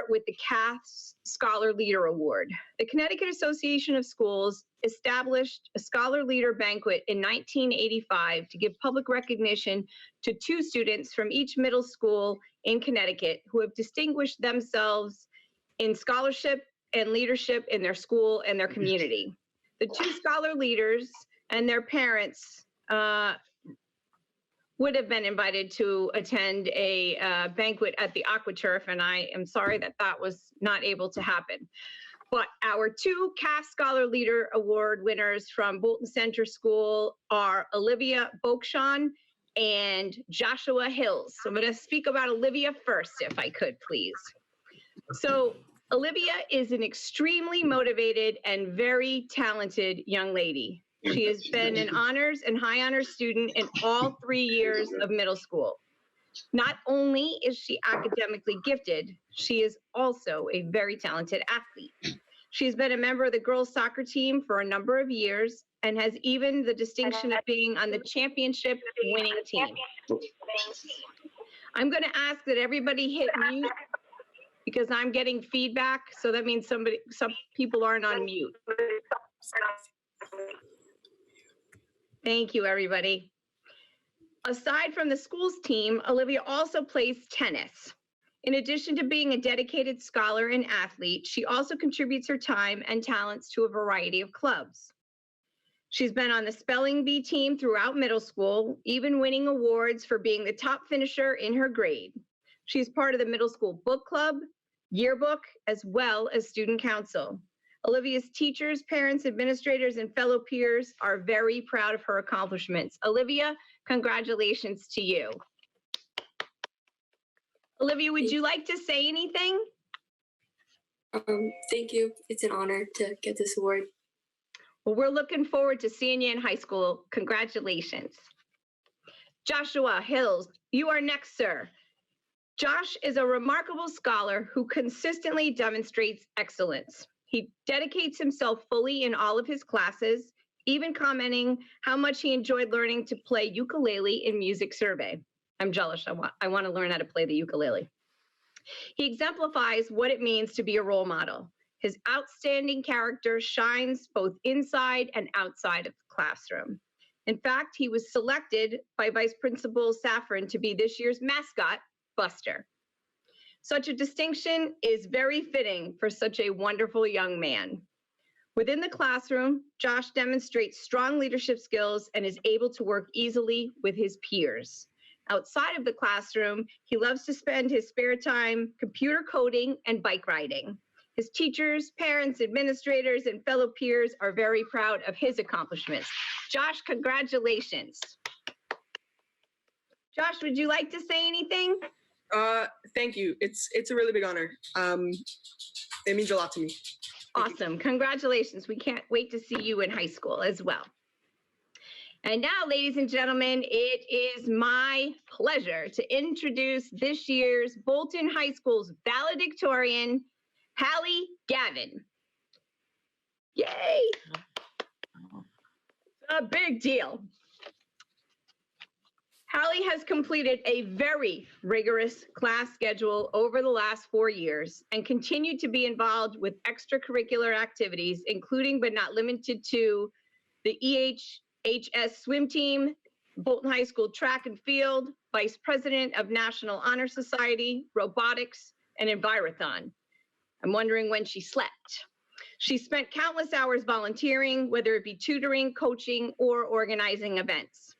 with the CAS Scholar Leader Award. The Connecticut Association of Schools established a Scholar Leader Banquet in 1985 to give public recognition to 2 students from each middle school in Connecticut who have distinguished themselves in scholarship and leadership in their school and their community. The 2 scholar leaders and their parents would have been invited to attend a banquet at the AquaTurf, and I am sorry that that was not able to happen. But our 2 CAS Scholar Leader Award winners from Bolton Center School are Olivia Bokshan and Joshua Hills. So I'm going to speak about Olivia first, if I could, please. So Olivia is an extremely motivated and very talented young lady. She has been an honors and high honors student in all 3 years of middle school. Not only is she academically gifted, she is also a very talented athlete. She's been a member of the girls' soccer team for a number of years and has even the distinction of being on the championship winning team. I'm going to ask that everybody hit mute because I'm getting feedback, so that means some people aren't on mute. Thank you, everybody. Aside from the schools team, Olivia also plays tennis. In addition to being a dedicated scholar and athlete, she also contributes her time and talents to a variety of clubs. She's been on the spelling bee team throughout middle school, even winning awards for being the top finisher in her grade. She's part of the middle school book club, yearbook, as well as student council. Olivia's teachers, parents, administrators, and fellow peers are very proud of her accomplishments. Olivia, congratulations to you. Olivia, would you like to say anything? Thank you. It's an honor to get this award. Well, we're looking forward to seeing you in high school. Congratulations. Joshua Hills, you are next, sir. Josh is a remarkable scholar who consistently demonstrates excellence. He dedicates himself fully in all of his classes, even commenting how much he enjoyed learning to play ukulele in music survey. I'm jealous. I want to learn how to play the ukulele. He exemplifies what it means to be a role model. His outstanding character shines both inside and outside of the classroom. In fact, he was selected by Vice Principal Safran to be this year's mascot, Buster. Such a distinction is very fitting for such a wonderful young man. Within the classroom, Josh demonstrates strong leadership skills and is able to work easily with his peers. Outside of the classroom, he loves to spend his spare time computer coding and bike riding. His teachers, parents, administrators, and fellow peers are very proud of his accomplishments. Josh, congratulations. Josh, would you like to say anything? Thank you. It's a really big honor. It means a lot to me. Awesome. Congratulations. We can't wait to see you in high school as well. And now, ladies and gentlemen, it is my pleasure to introduce this year's Bolton High School's valedictorian, Hallie Gavin. Yay! A big deal. Hallie has completed a very rigorous class schedule over the last 4 years and continued to be involved with extracurricular activities, including but not limited to the EHS swim team, Bolton High School track and field, vice president of National Honor Society, robotics, and Envirothon. I'm wondering when she slept. She spent countless hours volunteering, whether it be tutoring, coaching, or organizing events.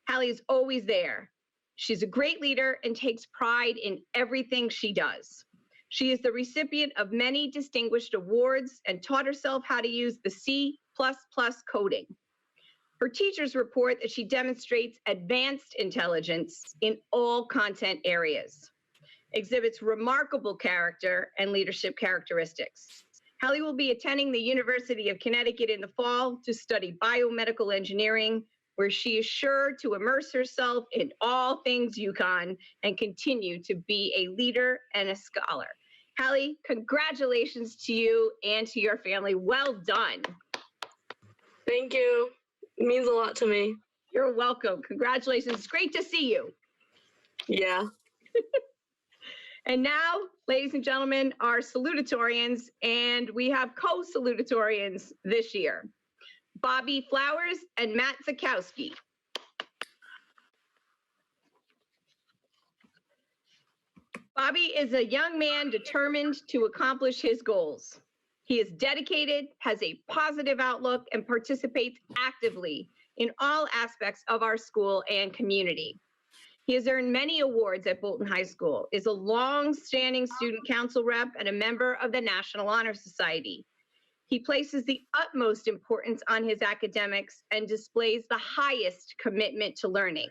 Hallie is always there. She's a great leader and takes pride in everything she does. She is the recipient of many distinguished awards and taught herself how to use the C++ coding. Her teachers report that she demonstrates advanced intelligence in all content areas, exhibits remarkable character and leadership characteristics. Hallie will be attending the University of Connecticut in the fall to study biomedical engineering, where she is sure to immerse herself in all things UConn and continue to be a leader and a scholar. Hallie, congratulations to you and to your family. Well done. Thank you. It means a lot to me. You're welcome. Congratulations. It's great to see you. Yeah. And now, ladies and gentlemen, our salutatorians, and we have co-salutatorians this year. Bobby Flowers and Matt Zakowski. Bobby is a young man determined to accomplish his goals. He is dedicated, has a positive outlook, and participates actively in all aspects of our school and community. He has earned many awards at Bolton High School, is a long-standing student council rep and a member of the National Honor Society. He places the utmost importance on his academics and displays the highest commitment to learning.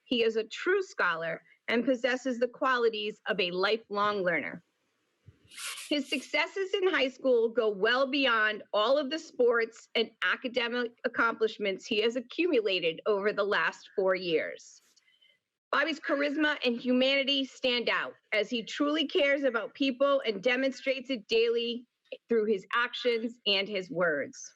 He is a true scholar and possesses the qualities of a lifelong learner. His successes in high school go well beyond all of the sports and academic accomplishments he has accumulated over the last 4 years. Bobby's charisma and humanity stand out as he truly cares about people and demonstrates it daily through his actions and his words.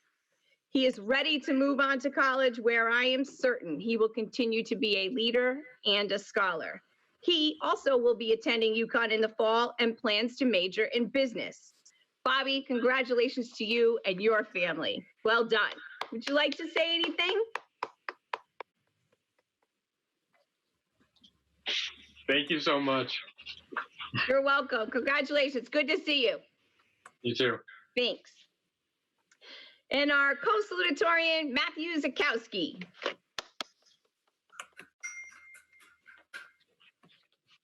He is ready to move on to college, where I am certain he will continue to be a leader and a scholar. He also will be attending UConn in the fall and plans to major in business. Bobby, congratulations to you and your family. Well done. Would you like to say anything? Thank you so much. You're welcome. Congratulations. Good to see you. You too. Thanks. And our co-salutatorian, Matthew Zakowski.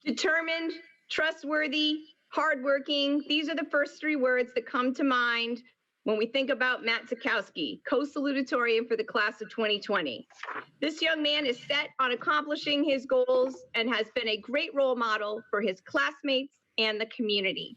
Determined, trustworthy, hardworking. These are the first 3 words that come to mind when we think about Matt Zakowski, co-salutatorian for the class of 2020. This young man is set on accomplishing his goals and has been a great role model for his classmates and the community.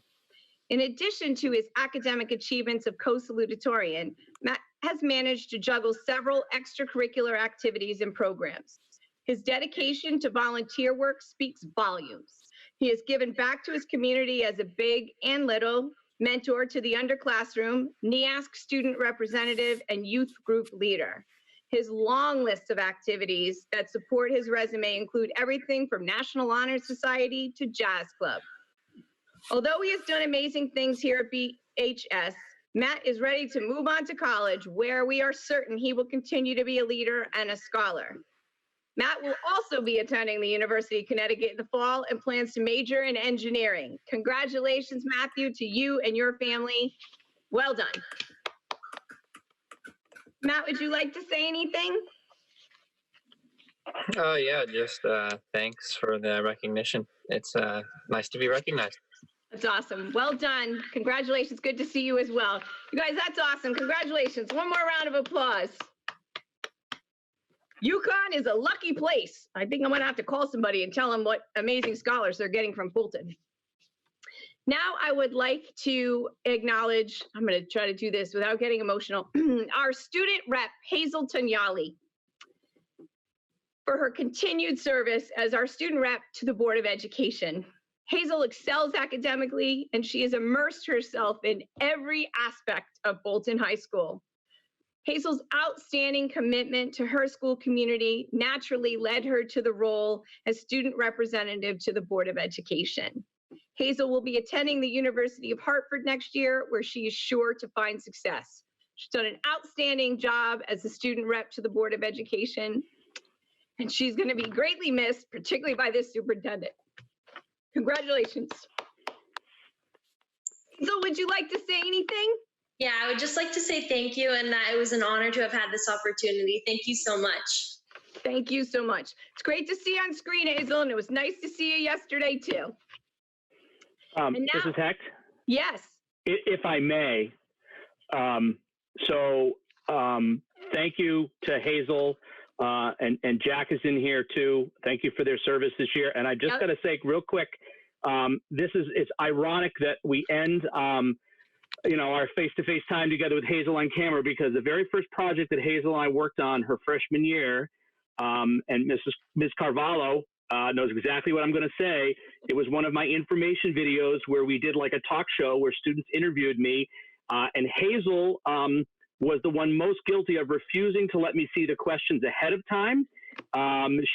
In addition to his academic achievements of co-salutatorian, Matt has managed to juggle several extracurricular activities and programs. His dedication to volunteer work speaks volumes. He has given back to his community as a big and little mentor to the underclassroom, NEASC student representative, and youth group leader. His long list of activities that support his resume include everything from National Honor Society to Jazz Club. Although he has done amazing things here at BHS, Matt is ready to move on to college, where we are certain he will continue to be a leader and a scholar. Matt will also be attending the University of Connecticut in the fall and plans to major in engineering. Congratulations, Matthew, to you and your family. Well done. Matt, would you like to say anything? Oh, yeah, just thanks for the recognition. It's nice to be recognized. That's awesome. Well done. Congratulations. Good to see you as well. You guys, that's awesome. Congratulations. One more round of applause. UConn is a lucky place. I think I'm going to have to call somebody and tell them what amazing scholars they're getting from Bolton. Now I would like to acknowledge, I'm going to try to do this without getting emotional, our student rep, Hazel Tunyali, for her continued service as our student rep to the Board of Education. Hazel excels academically, and she has immersed herself in every aspect of Bolton High School. Hazel's outstanding commitment to her school community naturally led her to the role as student representative to the Board of Education. Hazel will be attending the University of Hartford next year, where she is sure to find success. She's done an outstanding job as a student rep to the Board of Education, and she's going to be greatly missed, particularly by this superintendent. Congratulations. Hazel, would you like to say anything? Yeah, I would just like to say thank you, and that it was an honor to have had this opportunity. Thank you so much. Thank you so much. It's great to see you on screen, Hazel, and it was nice to see you yesterday, too. This is Hecht. Yes. If I may, thank you to Hazel, and Jack is in here too. Thank you for their service this year. And I just got to say real quick, it's ironic that we end, our face-to-face time together with Hazel on camera, because the very first project that Hazel and I worked on her freshman year, and Ms. Carvalho knows exactly what I'm going to say. It was one of my information videos where we did like a talk show where students interviewed me, and Hazel was the one most guilty of refusing to let me see the questions ahead of time.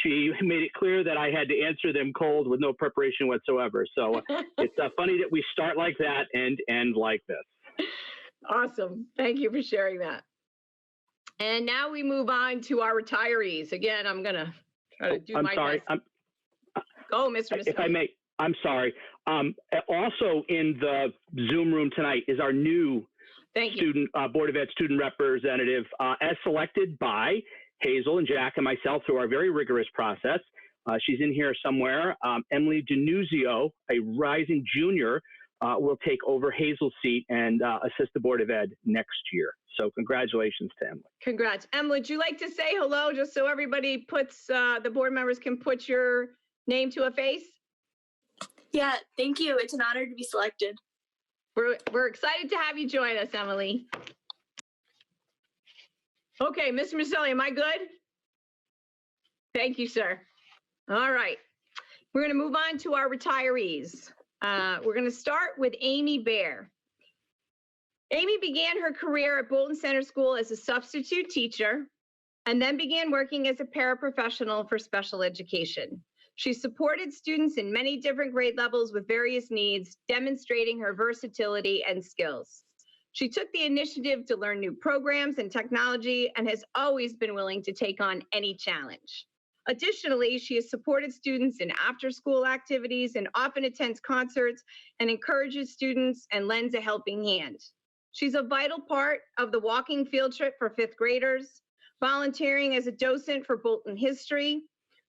She made it clear that I had to answer them cold with no preparation whatsoever. So it's funny that we start like that and end like this. Awesome. Thank you for sharing that. And now we move on to our retirees. Again, I'm going to try to do I'm my sorry. best. Go, Mr. If I may, I'm sorry. Also in the Zoom room tonight is our new Thank you. student Board of Ed student representative, as selected by Hazel and Jack and myself through our very rigorous process. She's in here somewhere. Emily Denuzio, a rising junior, will take over Hazel's seat and assist the Board of Ed next year. So congratulations to Emily. Congrats. Em, would you like to say hello just so everybody puts, the board members can put your name to a face? Yeah, thank you. It's an honor to be selected. We're excited to have you join us, Emily. Okay, Mr. Maselli, am I good? Thank you, sir. All right. We're going to move on to our retirees. We're going to start with Amy Bear. Amy began her career at Bolton Center School as a substitute teacher and then began working as a paraprofessional for special education. She supported students in many different grade levels with various needs, demonstrating her versatility and skills. She took the initiative to learn new programs and technology and has always been willing to take on any challenge. Additionally, she has supported students in after-school activities and often attends concerts and encourages students and lends a helping hand. She's a vital part of the walking field trip for fifth graders, volunteering as a docent for Bolton history,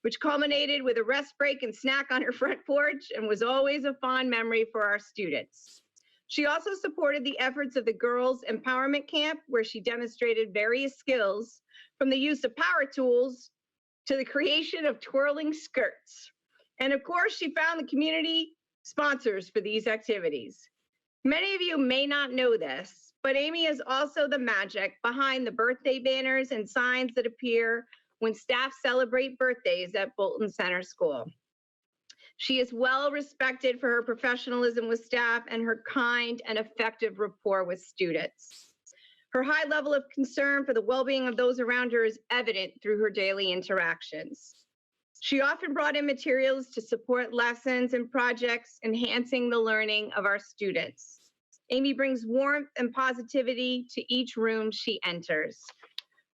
which culminated with a rest break and snack on her front porch and was always a fond memory for our students. She also supported the efforts of the Girls Empowerment Camp, where she demonstrated various skills from the use of power tools to the creation of twirling skirts. And of course, she found the community sponsors for these activities. Many of you may not know this, but Amy is also the magic behind the birthday banners and signs that appear when staff celebrate birthdays at Bolton Center School. She is well respected for her professionalism with staff and her kind and effective rapport with students. Her high level of concern for the well-being of those around her is evident through her daily interactions. She often brought in materials to support lessons and projects, enhancing the learning of our students. Amy brings warmth and positivity to each room she enters.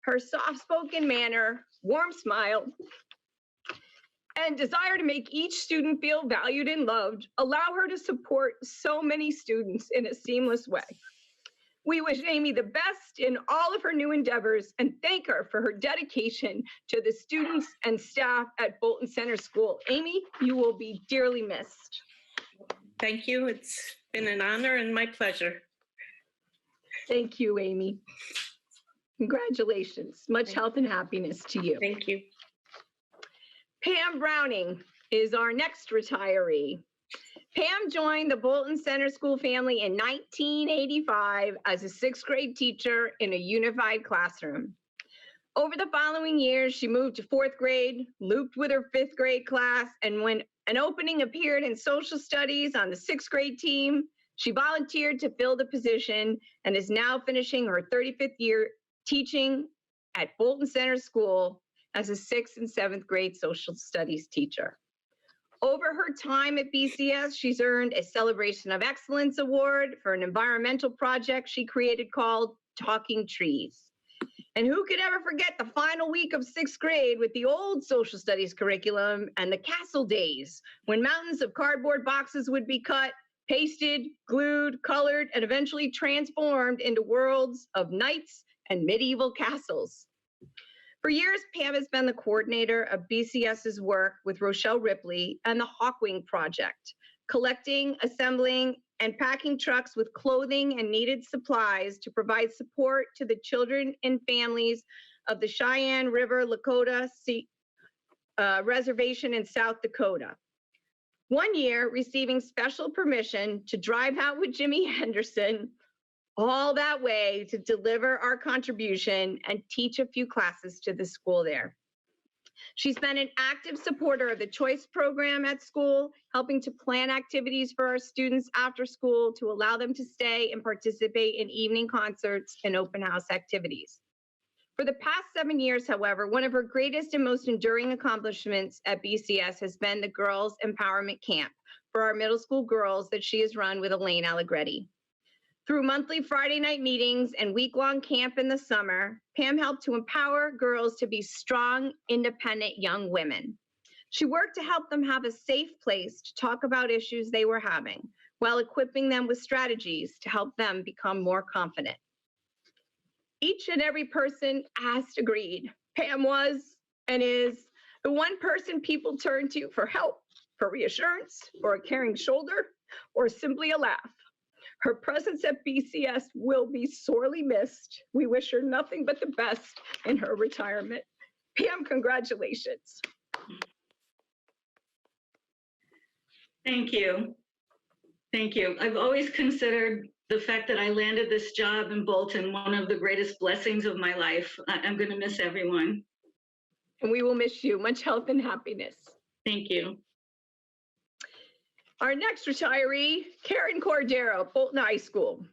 Her soft-spoken manner, warm smile, and desire to make each student feel valued and loved allow her to support so many students in a seamless way. We wish Amy the best in all of her new endeavors and thank her for her dedication to the students and staff at Bolton Center School. Amy, you will be dearly missed. Thank you. It's been an honor and my pleasure. Thank you, Amy. Congratulations. Much health and happiness to you. Thank you. Pam Browning is our next retiree. Pam joined the Bolton Center School family in 1985 as a sixth grade teacher in a unified classroom. Over the following years, she moved to fourth grade, looped with her fifth grade class, and when an opening appeared in social studies on the sixth grade team, she volunteered to fill the position and is now finishing her 35th year teaching at Bolton Center School as a sixth and seventh grade social studies teacher. Over her time at BCS, she's earned a Celebration of Excellence Award for an environmental project she created called Talking Trees. And who could ever forget the final week of sixth grade with the old social studies curriculum and the castle days when mountains of cardboard boxes would be cut, pasted, glued, colored, and eventually transformed into worlds of knights and medieval castles. For years, Pam has been the coordinator of BCS's work with Rochelle Ripley and the Hawkwing Project, collecting, assembling, and packing trucks with clothing and needed supplies to provide support to the children and families of the Cheyenne River Lakota Reservation in South Dakota. One year, receiving special permission to drive out with Jimmy Henderson all that way to deliver our contribution and teach a few classes to the school there. She's been an active supporter of the Choice program at school, helping to plan activities for our students after school to allow them to stay and participate in evening concerts and open house activities. For the past 7 years, however, one of her greatest and most enduring accomplishments at BCS has been the Girls Empowerment Camp for our middle school girls that she has run with Elaine Allegretti. Through monthly Friday night meetings and week-long camp in the summer, Pam helped to empower girls to be strong, independent young women. She worked to help them have a safe place to talk about issues they were having, while equipping them with strategies to help them become more confident. Each and every person asked agreed. Pam was and is the one person people turn to for help, for reassurance, or a caring shoulder, or simply a laugh. Her presence at BCS will be sorely missed. We wish her nothing but the best in her retirement. Pam, congratulations. Thank you. Thank you. I've always considered the fact that I landed this job in Bolton one of the greatest blessings of my life. I'm going to miss everyone. And we will miss you. Much health and happiness. Thank you. Our next retiree, Karen Cordero, Bolton High School.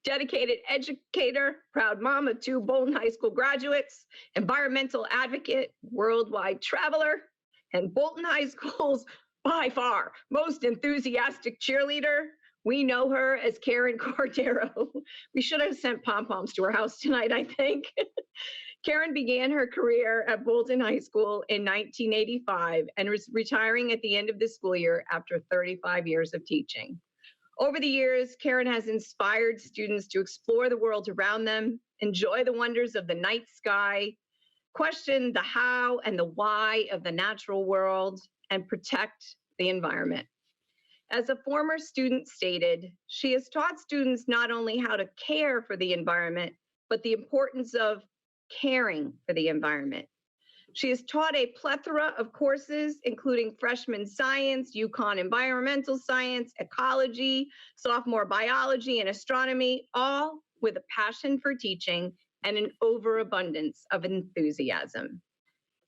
Dedicated educator, proud mom of 2 Bolton High School graduates, environmental advocate, worldwide traveler, and Bolton High School's by far most enthusiastic cheerleader. We know her as Karen Cordero. We should have sent pom-poms to her house tonight, I think. Karen began her career at Bolton High School in 1985 and was retiring at the end of the school year after 35 years of teaching. Over the years, Karen has inspired students to explore the world around them, enjoy the wonders of the night sky, question the how and the why of the natural world, and protect the environment. As a former student stated, she has taught students not only how to care for the environment, but the importance of caring for the environment. She has taught a plethora of courses, including freshman science, Yukon environmental science, ecology, sophomore biology, and astronomy, all with a passion for teaching and an overabundance of enthusiasm.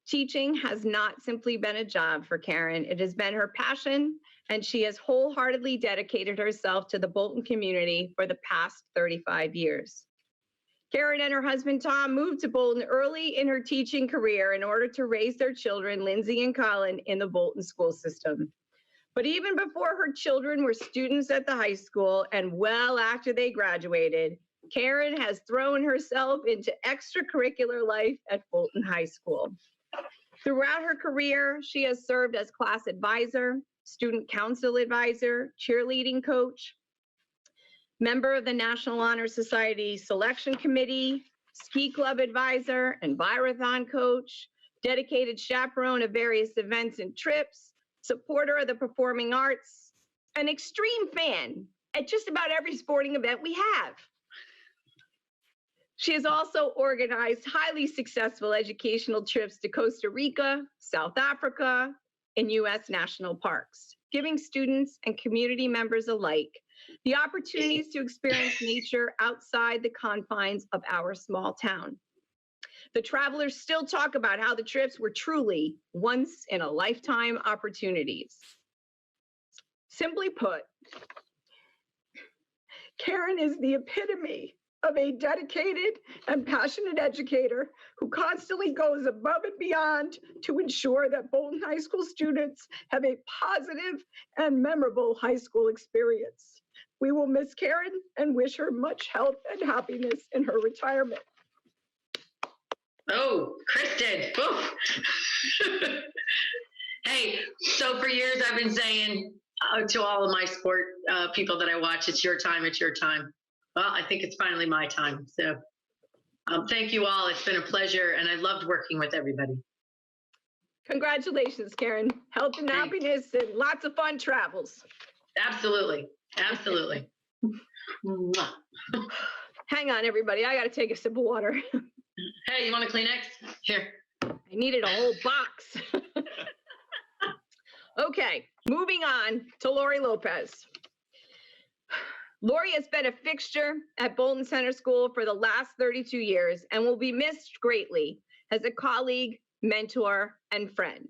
Teaching has not simply been a job for Karen. It has been her passion, and she has wholeheartedly dedicated herself to the Bolton community for the past 35 years. Karen and her husband, Tom, moved to Bolton early in her teaching career in order to raise their children, Lindsey and Colin, in the Bolton school system. But even before her children were students at the high school and well after they graduated, Karen has thrown herself into extracurricular life at Bolton High School. Throughout her career, she has served as class advisor, student council advisor, cheerleading coach, member of the National Honor Society Selection Committee, ski club advisor, envirothon coach, dedicated chaperone of various events and trips, supporter of the performing arts, an extreme fan at just about every sporting event we have. She has also organized highly successful educational trips to Costa Rica, South Africa, and U.S. national parks, giving students and community members alike the opportunities to experience nature outside the confines of our small town. The travelers still talk about how the trips were truly once-in-a-lifetime opportunities. Simply put, Karen is the epitome of a dedicated and passionate educator who constantly goes above and beyond to ensure that Bolton High School students have a positive and memorable high school experience. We will miss Karen and wish her much health and happiness in her retirement. Oh, Kristen. Hey, so for years I've been saying to all of my sport people that I watch, it's your time, it's your time. Well, I think it's finally my time. So thank you all. It's been a pleasure, and I loved working with everybody. Congratulations, Karen. Health and happiness and lots of fun travels. Absolutely. Absolutely. Hang on, everybody. I got to take a sip of water. Hey, you want a Kleenex? Here. I needed a whole box. Okay, moving on to Laurie Lopez. Laurie has been a fixture at Bolton Center School for the last 32 years and will be missed greatly as a colleague, mentor, and friend.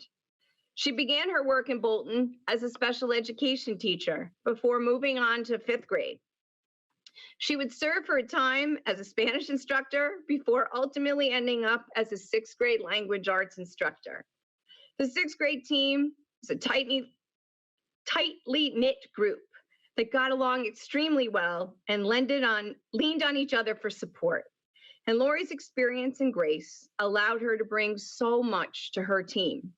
She began her work in Bolton as a special education teacher before moving on to 5th grade. She would serve for a time as a Spanish instructor before ultimately ending up as a 6th grade language arts instructor. The 6th grade team is a tightly knit group that got along extremely well and leaned on each other for support. And Laurie's experience and grace allowed her to bring so much to her team.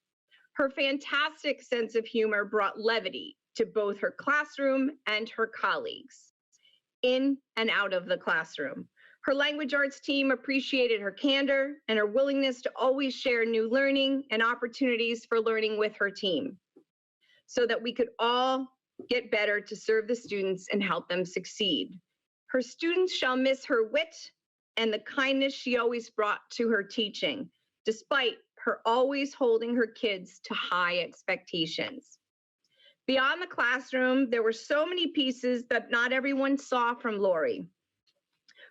Her fantastic sense of humor brought levity to both her classroom and her colleagues, in and out of the classroom. Her language arts team appreciated her candor and her willingness to always share new learning and opportunities for learning with her team, so that we could all get better to serve the students and help them succeed. Her students shall miss her wit and the kindness she always brought to her teaching, despite her always holding her kids to high expectations. Beyond the classroom, there were so many pieces that not everyone saw from Laurie.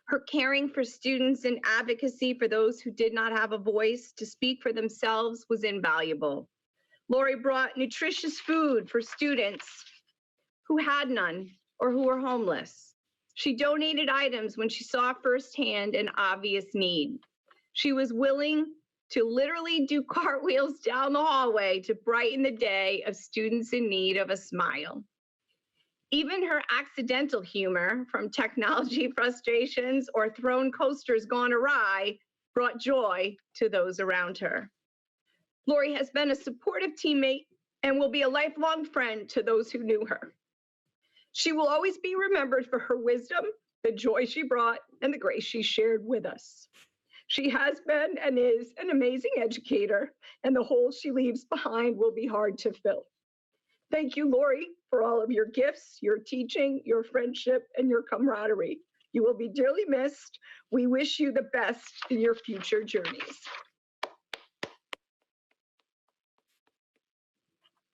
Her caring for students and advocacy for those who did not have a voice to speak for themselves was invaluable. Laurie brought nutritious food for students who had none or who were homeless. She donated items when she saw firsthand an obvious need. She was willing to literally do cartwheels down the hallway to brighten the day of students in need of a smile. Even her accidental humor, from technology frustrations or thrown coasters gone awry, brought joy to those around her. Laurie has been a supportive teammate and will be a lifelong friend to those who knew her. She will always be remembered for her wisdom, the joy she brought, and the grace she shared with us. She has been and is an amazing educator, and the hole she leaves behind will be hard to fill. Thank you, Laurie, for all of your gifts, your teaching, your friendship, and your camaraderie. You will be dearly missed. We wish you the best in your future journeys.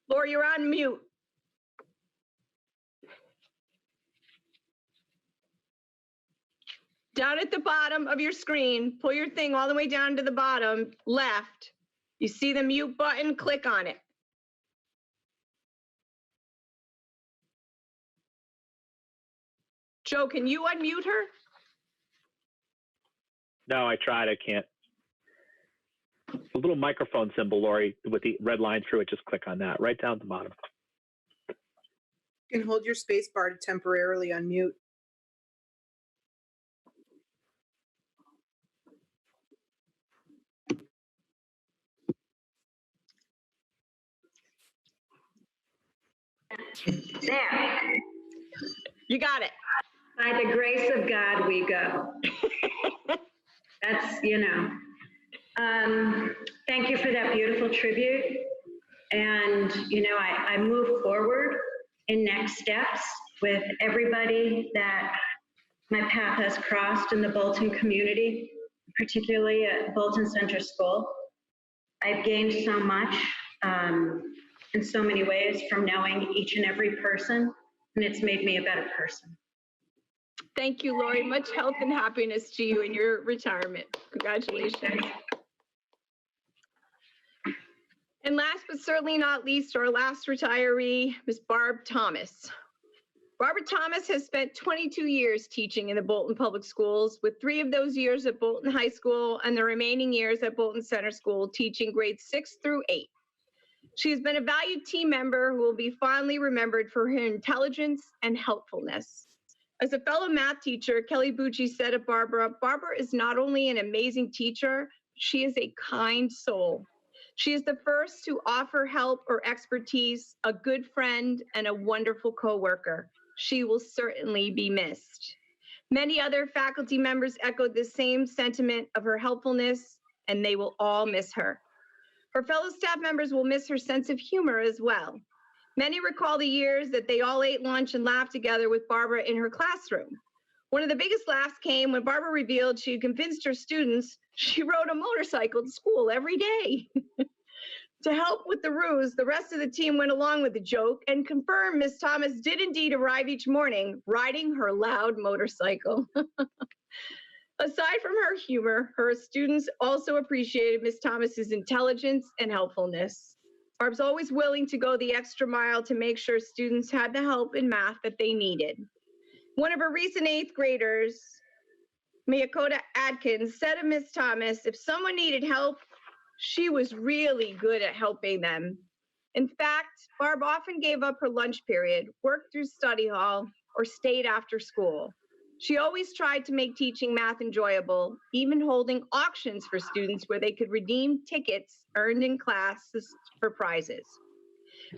Laurie, you're on mute. Down at the bottom of your screen, pull your thing all the way down to the bottom left. You see the mute button, click on it. Joe, can you unmute her? No, I tried. I can't. The little microphone symbol, Laurie, with the red line through it, just click on that right down at the bottom. You can hold your space bar to temporarily unmute. There. You got it. By the grace of God, we go. That's, thank you for that beautiful tribute. And, I move forward in next steps with everybody that my path has crossed in the Bolton community, particularly at Bolton Center School. I've gained so much in so many ways from knowing each and every person, and it's made me a better person. Thank you, Laurie. Much health and happiness to you in your retirement. Congratulations. And last but certainly not least, our last retiree, Ms. Barb Thomas. Barbara Thomas has spent 22 years teaching in the Bolton Public Schools, with 3 of those years at Bolton High School and the remaining years at Bolton Center School, teaching grades 6 through 8. She has been a valued team member who will be fondly remembered for her intelligence and helpfulness. As a fellow math teacher, Kelly Bucci said of Barbara, Barbara is not only an amazing teacher, she is a kind soul. She is the first to offer help or expertise, a good friend, and a wonderful coworker. She will certainly be missed. Many other faculty members echoed the same sentiment of her helpfulness, and they will all miss her. Her fellow staff members will miss her sense of humor as well. Many recall the years that they all ate lunch and laughed together with Barbara in her classroom. One of the biggest laughs came when Barbara revealed she had convinced her students she rode a motorcycle to school every day. To help with the ruse, the rest of the team went along with the joke and confirmed Miss Thomas did indeed arrive each morning riding her loud motorcycle. Aside from her humor, her students also appreciated Miss Thomas's intelligence and helpfulness. Barb's always willing to go the extra mile to make sure students had the help in math that they needed. One of her recent 8th graders, Miyakota Adkins, said of Miss Thomas, if someone needed help, she was really good at helping them. In fact, Barb often gave up her lunch period, worked through study hall, or stayed after school. She always tried to make teaching math enjoyable, even holding auctions for students where they could redeem tickets earned in classes for prizes.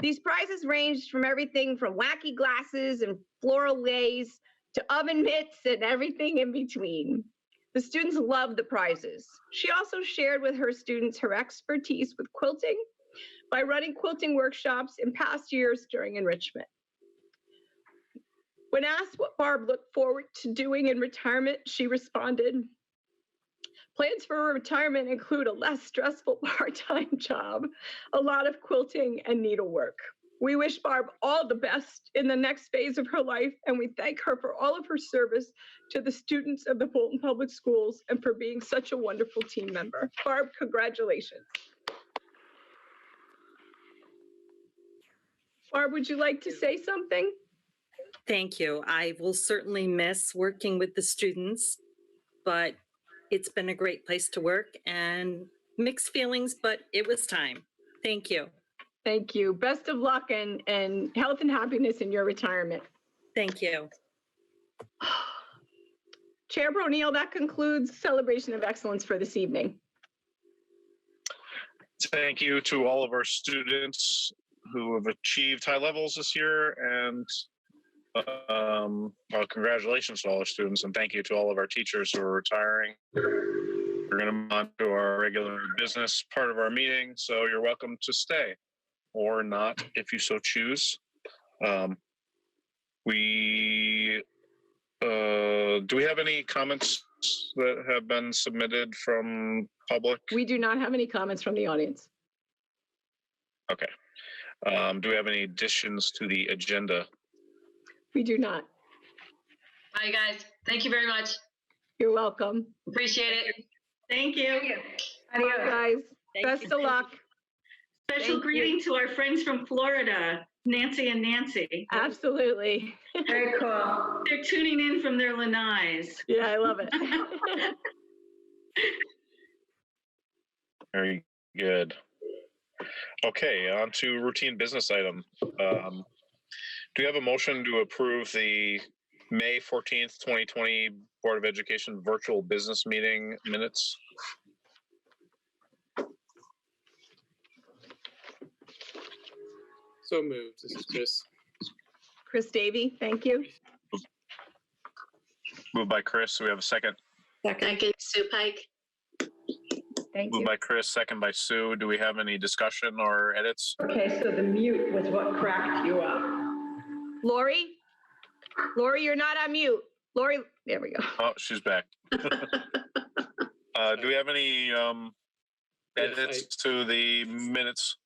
These prizes ranged from everything from wacky glasses and floral lays to oven mitts and everything in between. The students loved the prizes. She also shared with her students her expertise with quilting by running quilting workshops in past years during enrichment. When asked what Barb looked forward to doing in retirement, she responded, plans for her retirement include a less stressful part-time job, a lot of quilting and needlework. We wish Barb all the best in the next phase of her life, and we thank her for all of her service to the students of the Bolton Public Schools and for being such a wonderful team member. Barb, congratulations. Barb, would you like to say something? Thank you. I will certainly miss working with the students, but it's been a great place to work and mixed feelings, but it was time. Thank you. Thank you. Best of luck and health and happiness in your retirement. Thank you. Chair O'Neill, that concludes Celebration of Excellence for this evening. Thank you to all of our students who have achieved high levels this year, and well, congratulations to all our students, and thank you to all of our teachers who are retiring. We're going to move on to our regular business part of our meeting, so you're welcome to stay or not if you so choose. Do we have any comments that have been submitted from public? We do not have any comments from the audience. Okay. Do we have any additions to the agenda? We do not. Bye, guys. Thank you very much. You're welcome. Appreciate it. Thank you. Bye, guys. Thank Best you. of luck. Special Thank greeting to our friends from Florida, Nancy and Nancy. Absolutely. Very cool. They're tuning in from their lanais. Yeah, I love it. Very good. Okay, on to routine business item. Do we have a motion to approve the May 14th, 2020 Board of Education virtual business meeting minutes? So moved. This is Chris. Chris Davey, thank you. Moved by Chris. Do we have a second? Second, Sue Pike. Thank Moved you. by Chris, second by Sue. Do we have any discussion or edits? Okay, so the mute was what cracked you up. Lori? Lori, you're not on mute. Lori, there we go. Oh, she's back. Do we have any edits to the minutes?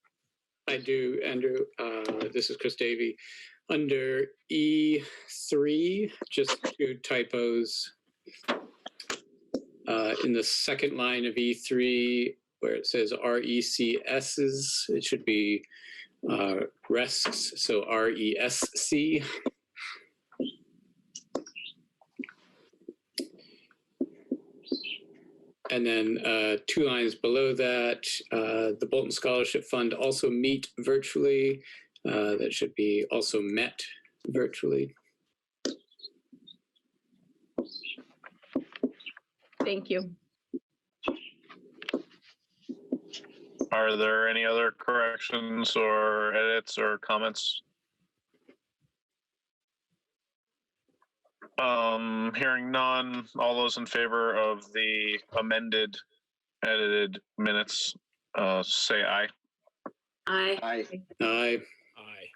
I do, Andrew. This is Chris Davey. Under E3, just 2 typos. In the second line of E3, where it says RECSs, it should be RESCs, so RESC. And then 2 lines below that, the Bolton Scholarship Fund also meet virtually. That should be also met virtually. Thank you. Are there any other corrections or edits or comments? Hearing none, all those in favor of the amended, edited minutes, say aye. Aye. Aye. Aye.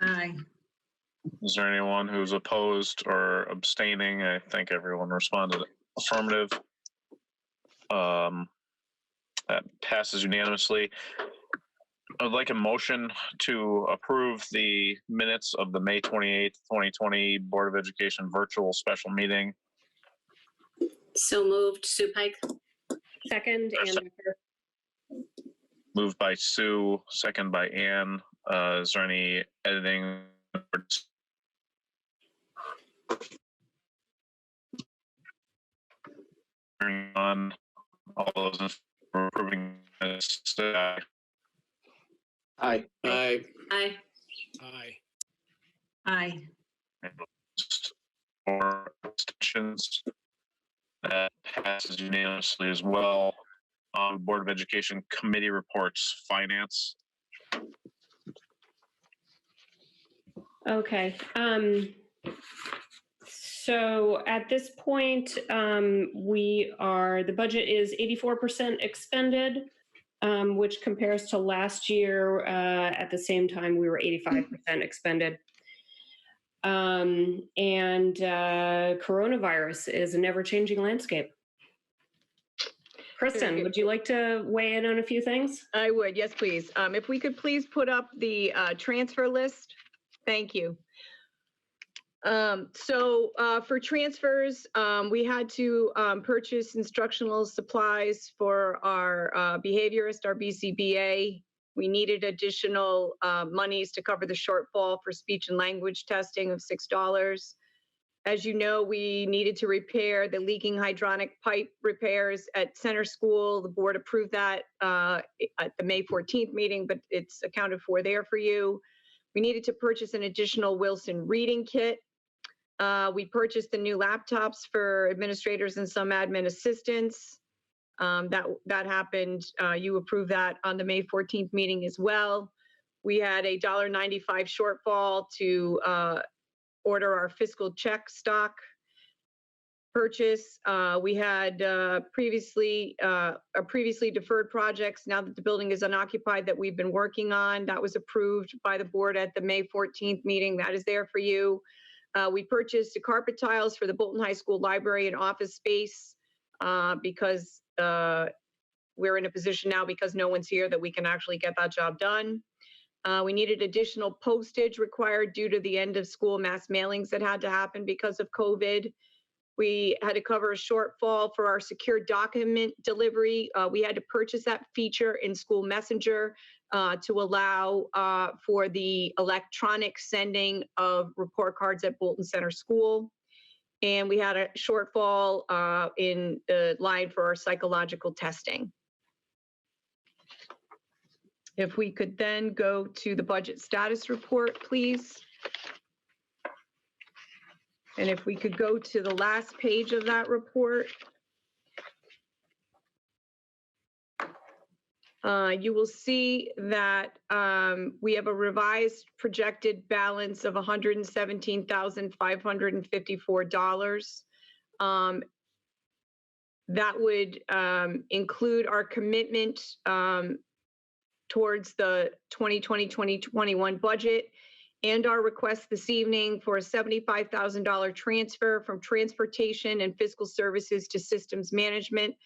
Aye. Is there anyone who's opposed or abstaining? I think everyone responded affirmative. That passes unanimously. I'd like a motion to approve the minutes of the May 28th, 2020 Board of Education virtual special meeting. So moved, Sue Pike. Second, and Moved by Sue, second by Ann. Is there any editing? Hearing none, all those in favor of approving this, say aye. Aye. Aye. Aye. Aye. Aye. Or abstentions. That passes unanimously as well. Board of Education committee reports, finance. Okay. So at this point, the budget is 84% expended, which compares to last year. At the same time, we were 85% expended. And coronavirus is a never-changing landscape. Kristen, would you like to weigh in on a few things? I would, yes, please. If we could please put up the transfer list. Thank you. For transfers, we had to purchase instructional supplies for our behaviorist, our BCBA. We needed additional monies to cover the shortfall for speech and language testing of $6. As you know, we needed to repair the leaking hydronic pipe repairs at Center School. The board approved that at the May 14th meeting, but it's accounted for there for you. We needed to purchase an additional Wilson reading kit. We purchased the new laptops for administrators and some admin assistants. That happened. You approved that on the May 14th meeting as well. We had a $1.95 shortfall to order our fiscal check stock purchase. We had previously deferred projects. Now that the building is unoccupied that we've been working on, that was approved by the board at the May 14th meeting. That is there for you. We purchased the carpet tiles for the Bolton High School library and office space because we're in a position now, because no one's here, that we can actually get that job done. We needed additional postage required due to the end of school mass mailings that had to happen because of COVID. We had to cover a shortfall for our secure document delivery. We had to purchase that feature in School Messenger to allow for the electronic sending of report cards at Bolton Center School. And we had a shortfall in the line for our psychological testing. If we could then go to the budget status report, please. And if we could go to the last page of that report. You will see that we have a revised projected balance of $117,554. That would include our commitment towards the 2020-2021 budget and our request this evening for a $75,000 transfer from transportation and fiscal services to systems management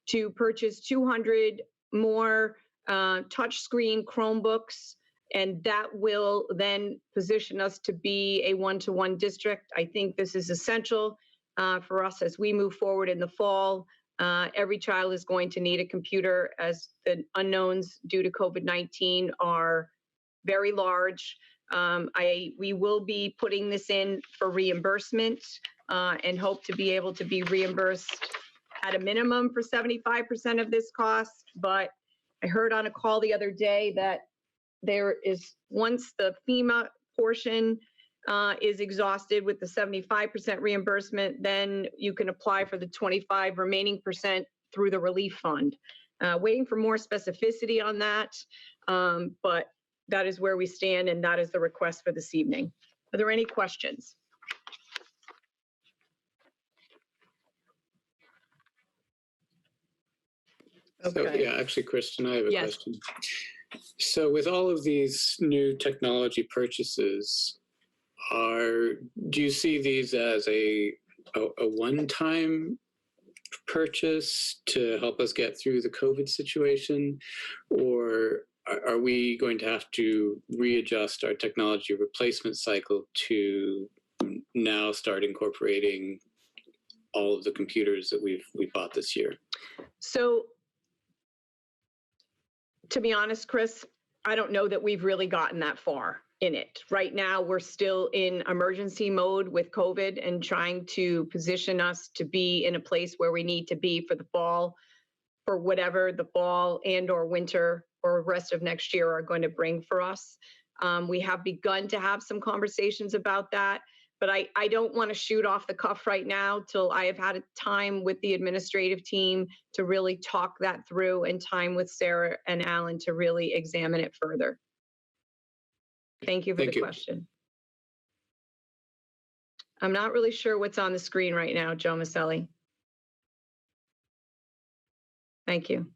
to purchase 200 more touchscreen Chromebooks, and that will then position us to be a one-to-one district. I think this is essential for us as we move forward in the fall. Every child is going to need a computer, as the unknowns due to COVID-19 are very large. We will be putting this in for reimbursement and hope to be able to be reimbursed at a minimum for 75% of this cost. But I heard on a call the other day that there is, once the FEMA portion is exhausted with the 75% reimbursement, then you can apply for the 25 remaining % through the relief fund. Waiting for more specificity on that, but that is where we stand, and that is the request for this evening. Are there any questions? Okay. So, yeah, actually, Kristen, I have a question. So with all of these new technology purchases, do you see these as a one-time purchase to help us get through the COVID situation, or are we going to have to readjust our technology replacement cycle to now start incorporating all of the computers that we bought this year? So, to be honest, Chris, I don't know that we've really gotten that far. in it. Right now, we're still in emergency mode with COVID and trying to position us to be in a place where we need to be for the fall, for whatever the fall and or winter or rest of next year are going to bring for us. We have begun to have some conversations about that, but I don't want to shoot off the cuff right now till I have had a time with the administrative team to really talk that through and time with Sarah and Alan to really examine it further. Thank you for the question. I'm not really sure what's on the screen right now, Joe Maselli. Thank you.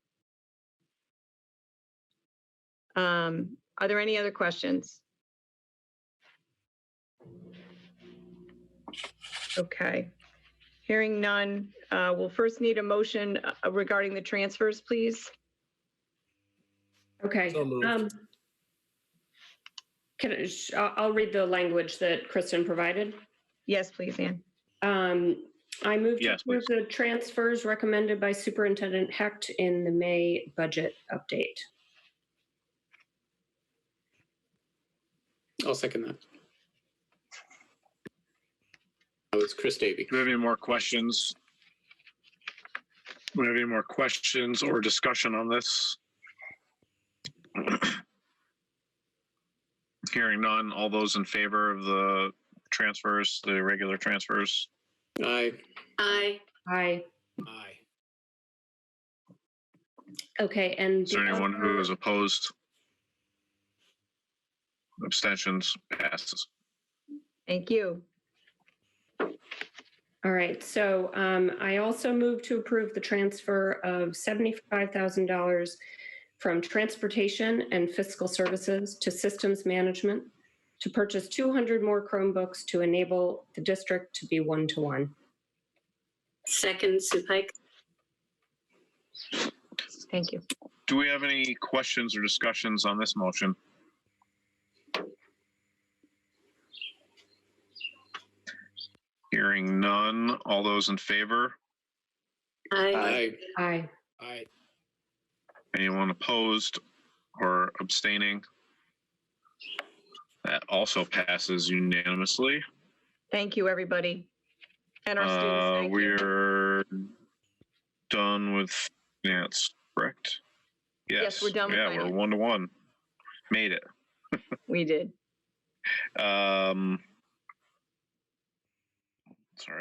Are there any other questions? Okay. Hearing none, we'll first need a motion regarding the transfers, please. Okay. I'll read the language that Kristen provided. Yes, please, Ann. I move to approve the transfers recommended by Superintendent Hecht in the May budget update. I'll second that. Oh, it's Chris Davey. Do we have any more questions? Do we have any more questions or discussion on this? Hearing none, all those in favor of the transfers, the regular transfers? Aye. Aye. Aye. Aye. Okay, and Is there anyone who is opposed? Abstentions, passes. Thank you. all right, so I also move to approve the transfer of $75,000 from transportation and fiscal services to systems management to purchase 200 more Chromebooks to enable the district to be one-to-one. Second, Supike. Thank you. Do we have any questions or discussions on this motion? Hearing none, all those in favor? Aye. Aye. Aye. Anyone opposed or abstaining? That also passes unanimously. Thank you, everybody. And our students, thank you. We're done with finance, correct? Yes, we're done with finance. We're 1-to-1. Made it. We did. Sorry,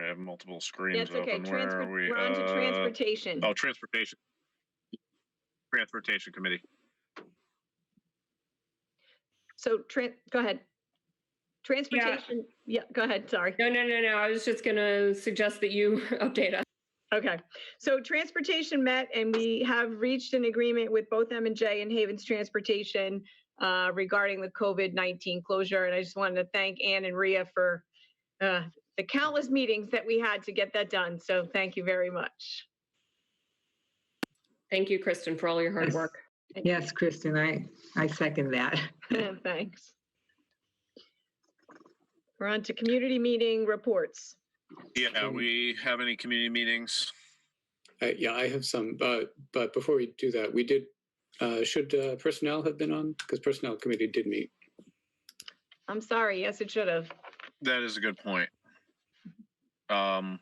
I have multiple screens That's okay. open. Where are we? We're on to transportation. Oh, transportation. Transportation committee. So, go ahead. Transportation. Yeah, go ahead. Sorry. No. I was just going to suggest that you update us. Okay. So transportation met and we have reached an agreement with both M&J and Havens Transportation regarding the COVID-19 closure. And I just wanted to thank Ann and Rhea for the countless meetings that we had to get that done. So thank you very much. Thank you, Kristen, for all your hard work. Yes, Kristen, I second that. Thanks. We're on to community meeting reports. Yeah, we have any community meetings? Yeah, I have some, but before we do that, we did, should personnel have been on? Because personnel committee did meet. I'm sorry. Yes, it should have. That is a good point. The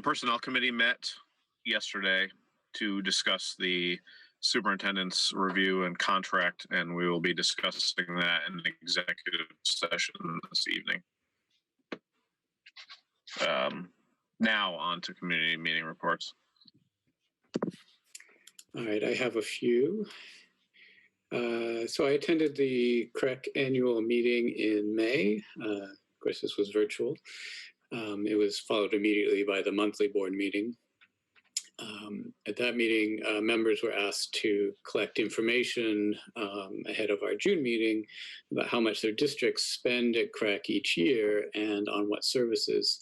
personnel committee met yesterday to discuss the superintendent's review and contract, and we will be discussing that in an executive session this evening. Now on to community meeting reports. All right, I have a few. So I attended the CREC annual meeting in May. Of course, this was virtual. It was followed immediately by the monthly board meeting. At that meeting, members were asked to collect information ahead of our June meeting about how much their districts spend at CREC each year and on what services.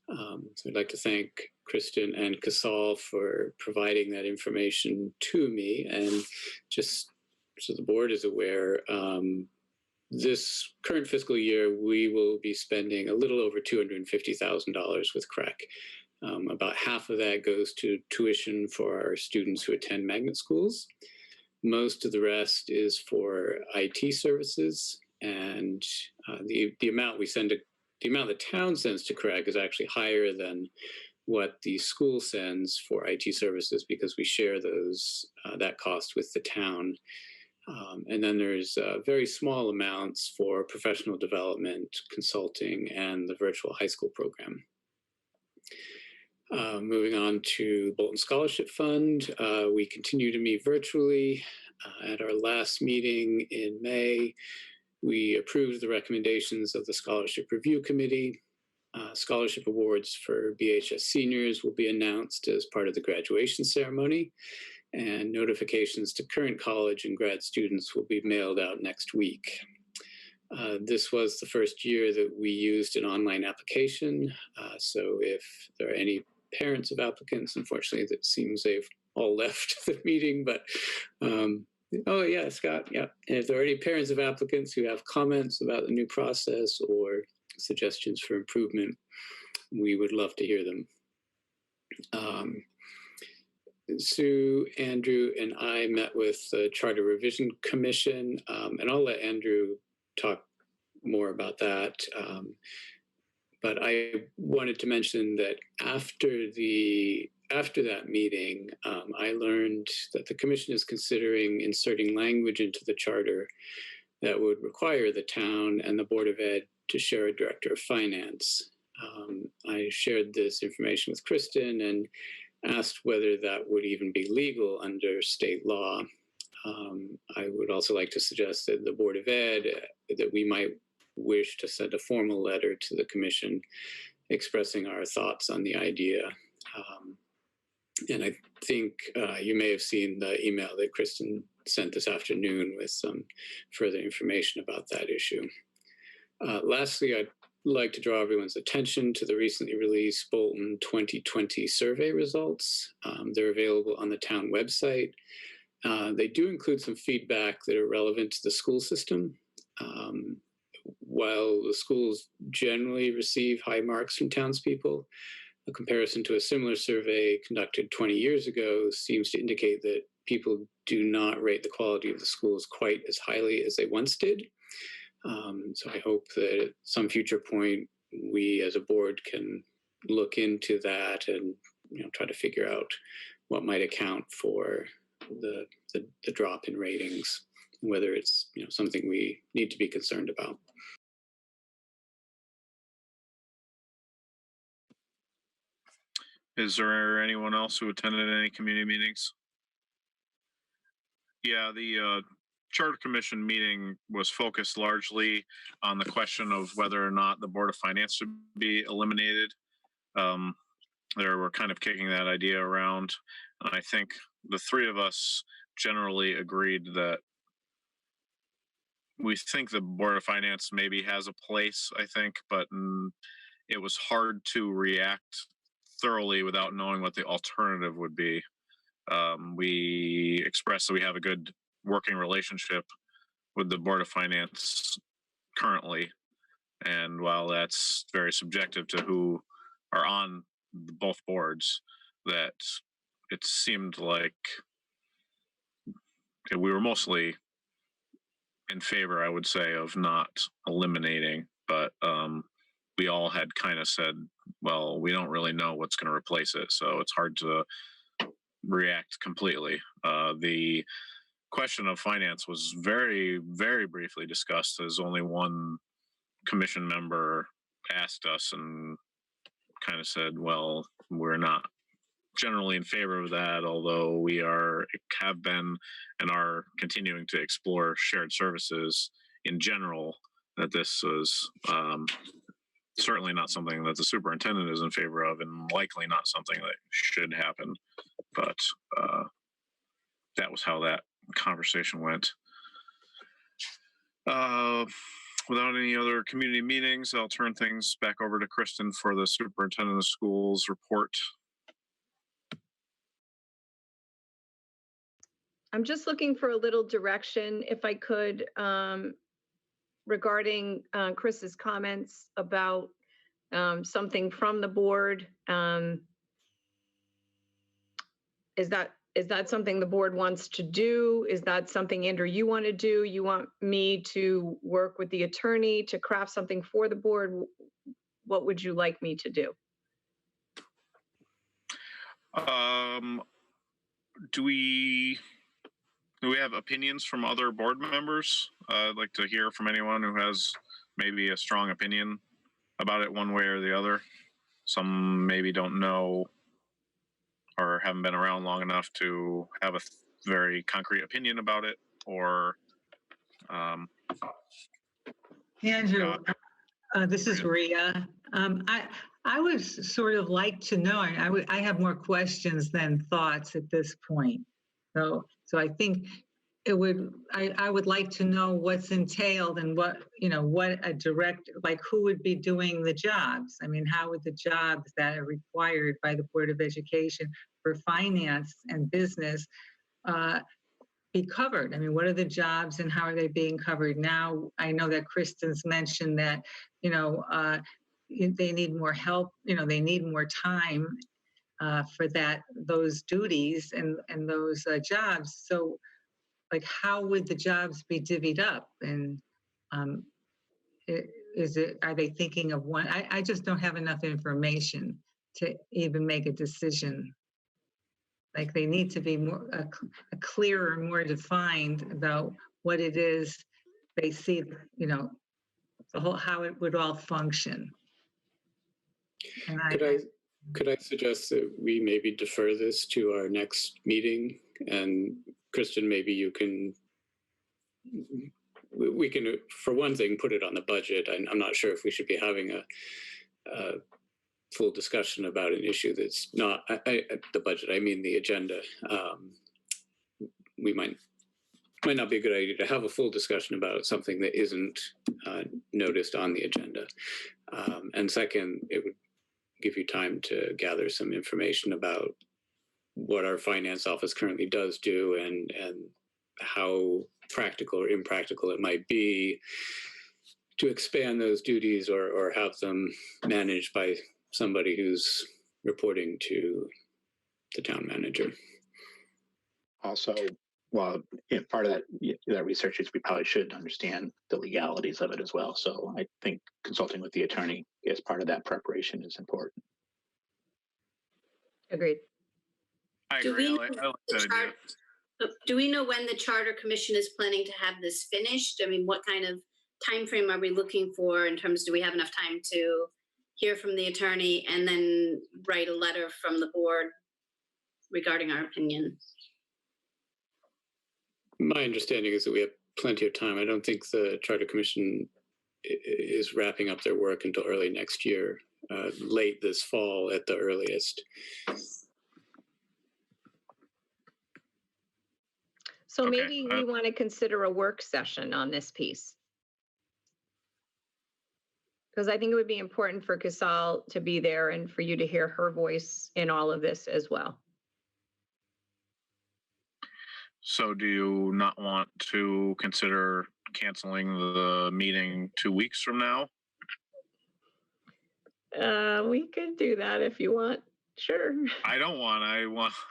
So I'd like to thank Kristen and Casal for providing that information to me. And just so the board is aware, this current fiscal year, we will be spending a little over $250,000 with CREC. About half of that goes to tuition for our students who attend magnet schools. Most of the rest is for IT services, and the amount the amount the town sends to CREG is actually higher than what the school sends for IT services because we share that cost with the town. And then there's very small amounts for professional development, consulting, and the virtual high school program. Moving on to Bolton Scholarship Fund, we continue to meet virtually. At our last meeting in May, we approved the recommendations of the Scholarship Review Committee. Scholarship awards for BHS seniors will be announced as part of the graduation ceremony, and notifications to current college and grad students will be mailed out next week. This was the first year that we used an online application, so if there are any parents of applicants, unfortunately, it seems they've all left the meeting, but oh yeah, Scott, yeah. And if there are any parents of applicants who have comments about the new process or suggestions for improvement, we would love to hear them. Sue, Andrew, and I met with the Charter Revision Commission, and I'll let Andrew talk more about that. But I wanted to mention that after that meeting, I learned that the commission is considering inserting language into the charter that would require the town and the Board of Ed to share a director of finance. I shared this information with Kristen and asked whether that would even be legal under state law. I would also like to suggest that the Board of Ed, that we might wish to send a formal letter to the commission expressing our thoughts on the idea. And I think you may have seen the email that Kristen sent this afternoon with some further information about that issue. Lastly, I'd like to draw everyone's attention to the recently released Bolton 2020 survey results. They're available on the town website. They do include some feedback that are relevant to the school system. While the schools generally receive high marks from townspeople, a comparison to a similar survey conducted 20 years ago seems to indicate that people do not rate the quality of the schools quite as highly as they once did. So I hope that at some future point, we as a board can look into that and try to figure out what might account for the drop in ratings, whether it's something we need to be concerned about. Is there anyone else who attended any community meetings? Yeah, the Charter Commission meeting was focused largely on the question of whether or not the Board of Finance should be eliminated. They were kind of kicking that idea around. And I think the three of us generally agreed that we think the Board of Finance maybe has a place, I think, but it was hard to react thoroughly without knowing what the alternative would be. We expressed that we have a good working relationship with the Board of Finance currently. And while that's very subjective to who are on both boards, that it seemed like we were mostly in favor, I would say, of not eliminating, but we all had kind of said, well, we don't really know what's going to replace it, so it's hard to react completely. The question of finance was very, very briefly discussed, as only one commission member asked us and kind of said, well, we're not generally in favor of that, although we have been and are continuing to explore shared services in general, that this is certainly not something that the superintendent is in favor of, and likely not something that should happen. But that was how that conversation went. Without any other community meetings, I'll turn things back over to Kristen for the superintendent of schools report. I'm just looking for a little direction, if I could, regarding Chris's comments about something from the board. Is that Is that something the board wants to do? Is that something, Andrew, you want to do? You want me to work with the attorney to craft something for the board? What would you like me to do? Do we have opinions from other board members? I'd like to hear from anyone who has maybe a strong opinion about it one way or the other. Some maybe don't know or haven't been around long enough to have a very concrete opinion about it, or Andrew, this is Rhea. I would sort of like to know, I have more questions than thoughts at this point. So I think I would like to know what's entailed and what a direct, like who would be doing the jobs? I mean, how would the jobs that are required by the Board of Education for finance and business be covered? I mean, what are the jobs and how are they being covered? Now, I know that Kristen's mentioned that, they need more help, they need more time for those duties and those jobs. So, like, how would the jobs be divvied up? And are they thinking of one? I just don't have enough information to even make a decision. Like, they need to be more a clearer, more defined about what it is they see, the whole, how it would all function. And Could I suggest that we maybe defer this to our next meeting? And Kristen, maybe we can, for one thing, put it on the budget. I'm not sure if we should be having a full discussion about an issue that's not the budget. I mean the agenda. We might not be a good idea to have a full discussion about something that isn't noticed on the agenda. And second, it would give you time to gather some information about what our finance office currently does do and how practical or impractical it might be to expand those duties or have them managed by somebody who's reporting to the town manager. Also, well, part of that research is we probably should understand the legalities of it as well. So I think consulting with the attorney as part of that preparation is important. Agreed. I agree. I like that idea. Do we know when the Charter Commission is planning to have this finished? I mean, what kind of time frame are we looking for in terms, do we have enough time to hear from the attorney and then write a letter from the board regarding our opinion? My understanding is that we have plenty of time. I don't think the Charter Commission is wrapping up their work until early next year, late this fall at the earliest. So maybe we want to consider a work session on this piece. Because I think it would be important for Casal to be there and for you to hear her voice in all of this as well. So do you not want to consider canceling the meeting 2 weeks from now? We could do that if you want. Sure. I don't want. I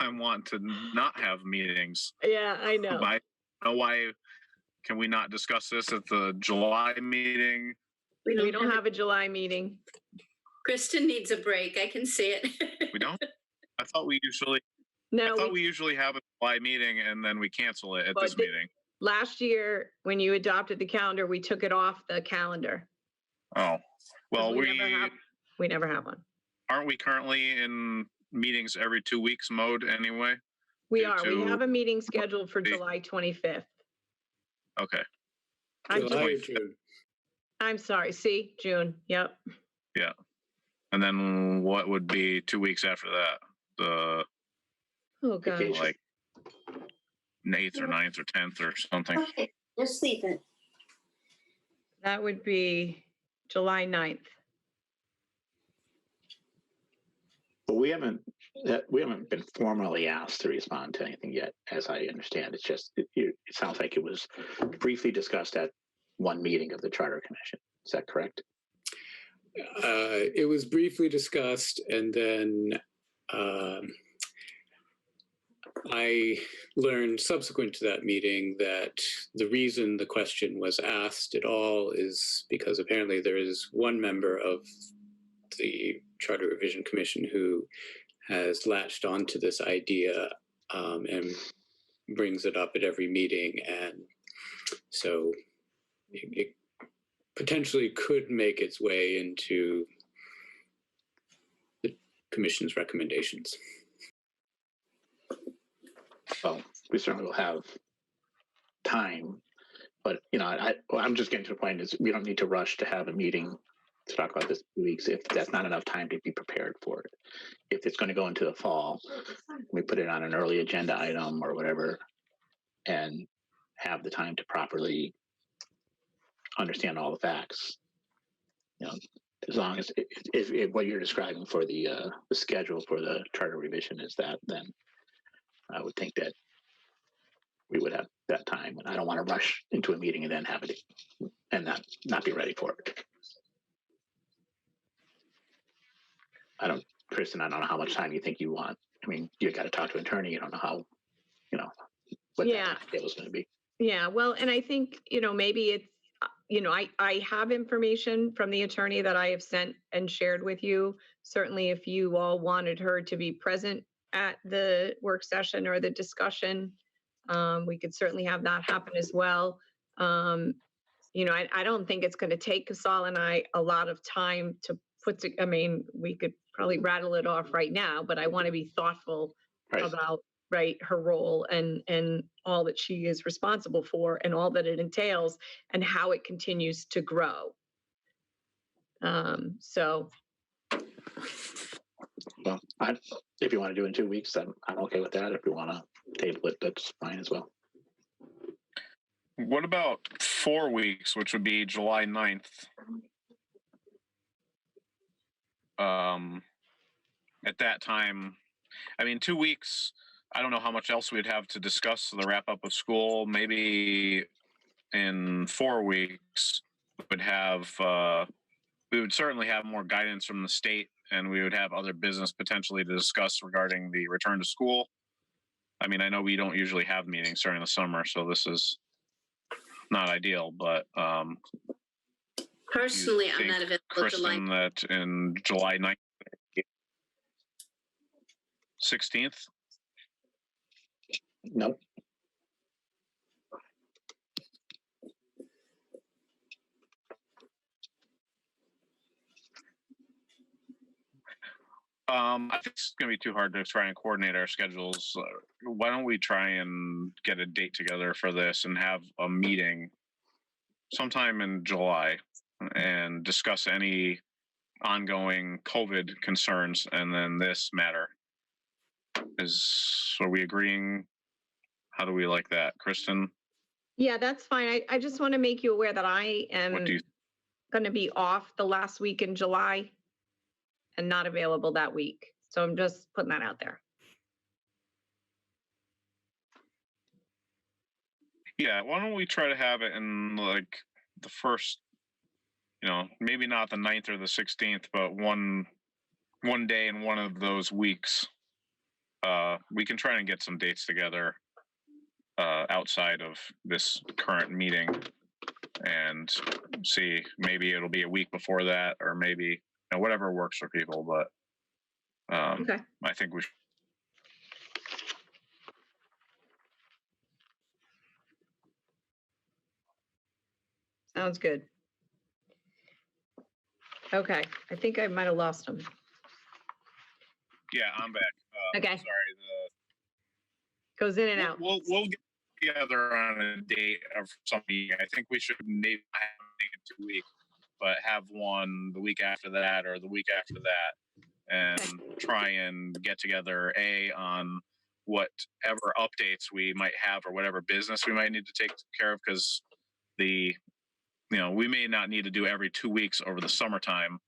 want to not have meetings. Yeah, I know. I don't know why. Can we not discuss this at the July meeting? We don't have a July meeting. Kristen needs a break. I can see it. We don't? I thought we usually. No. I thought we usually have a July meeting and then we cancel it at this meeting. Last year, when you adopted the calendar, we took it off the calendar. Oh, well, we never have one. Aren't we currently in meetings every 2 weeks mode anyway? We are. We have a meeting scheduled for July 25th. Okay. I'm sorry. See, June. Yep. Yeah. And then what would be 2 weeks after that? Oh God. Like 8th or 9th or 10th or something. Okay, just leave it. That would be July 9th. But we haven't been formally asked to respond to anything yet, as I understand. It's just, it sounds like it was briefly discussed at one meeting of the Charter Commission. Is that correct? It was briefly discussed, and then I learned subsequent to that meeting that the reason the question was asked at all is because apparently there is one member of the Charter Revision Commission who has latched onto this idea and brings it up at every meeting. And so it potentially could make its way into the commission's recommendations. Well, we certainly will have time, but I'm just getting to the point is we don't need to rush to have a meeting to talk about this in 2 weeks if that's not enough time to be prepared for it. If it's going to go into the fall, we put it on an early agenda item or whatever and have the time to properly understand all the facts. As long as if what you're describing for the schedule for the charter revision is that, then I would think that we would have that time. And I don't want to rush into a meeting and then have it and not be ready for it. Kristen, I don't know how much time you think you want. I mean, you got to talk to an attorney. You don't know how, what that deal is going to be. Yeah, well, and I think, maybe it's, I have information from the attorney that I have sent and shared with you. Certainly, if you all wanted her to be present at the work session or the discussion, we could certainly have that happen as well. I don't think it's going to take Casal and I a lot of time to we could probably rattle it off right now, but I want to be thoughtful about her role and all that she is responsible for and all that it entails and how it continues to grow. So. Well, if you want to do it in 2 weeks, I'm okay with that. If you want to table it, that's fine as well. What about 4 weeks, which would be July 9th? At that time, 2 weeks, I don't know how much else we'd have to discuss the wrap up of school. Maybe in 4 weeks, we would certainly have more guidance from the state, and we would have other business potentially to discuss regarding the return to school. I know we don't usually have meetings during the summer, so this is not ideal, but personally, I'm not available. Kristen, that in July 9th, 16th? Nope. I think it's going to be too hard to try and coordinate our schedules. Why don't we try and get a date together for this and have a meeting sometime in July and discuss any ongoing COVID concerns, and then this matter. Are we agreeing? How do we like that, Kristen? Yeah, that's fine. I just want to make you aware that I am going to be off the last week in July and not available that week. So I'm just putting that out there. Yeah, why don't we try to have it in like the first, maybe not the 9th or the 16th, but one day in one of those weeks. We can try and get some dates together outside of this current meeting and see, maybe it'll be a week before that, or maybe whatever works for people, but okay. I think we should. Sounds good. Okay, I think I might have lost him. Yeah, I'm back. Okay. Sorry. Goes in and out. We'll get together on a date of something. I think we should maybe have it in 2 weeks, but have one the week after that or the week after that, and try and get together on whatever updates we might have or whatever business we might need to take care of, because we may not need to do every 2 weeks over the summertime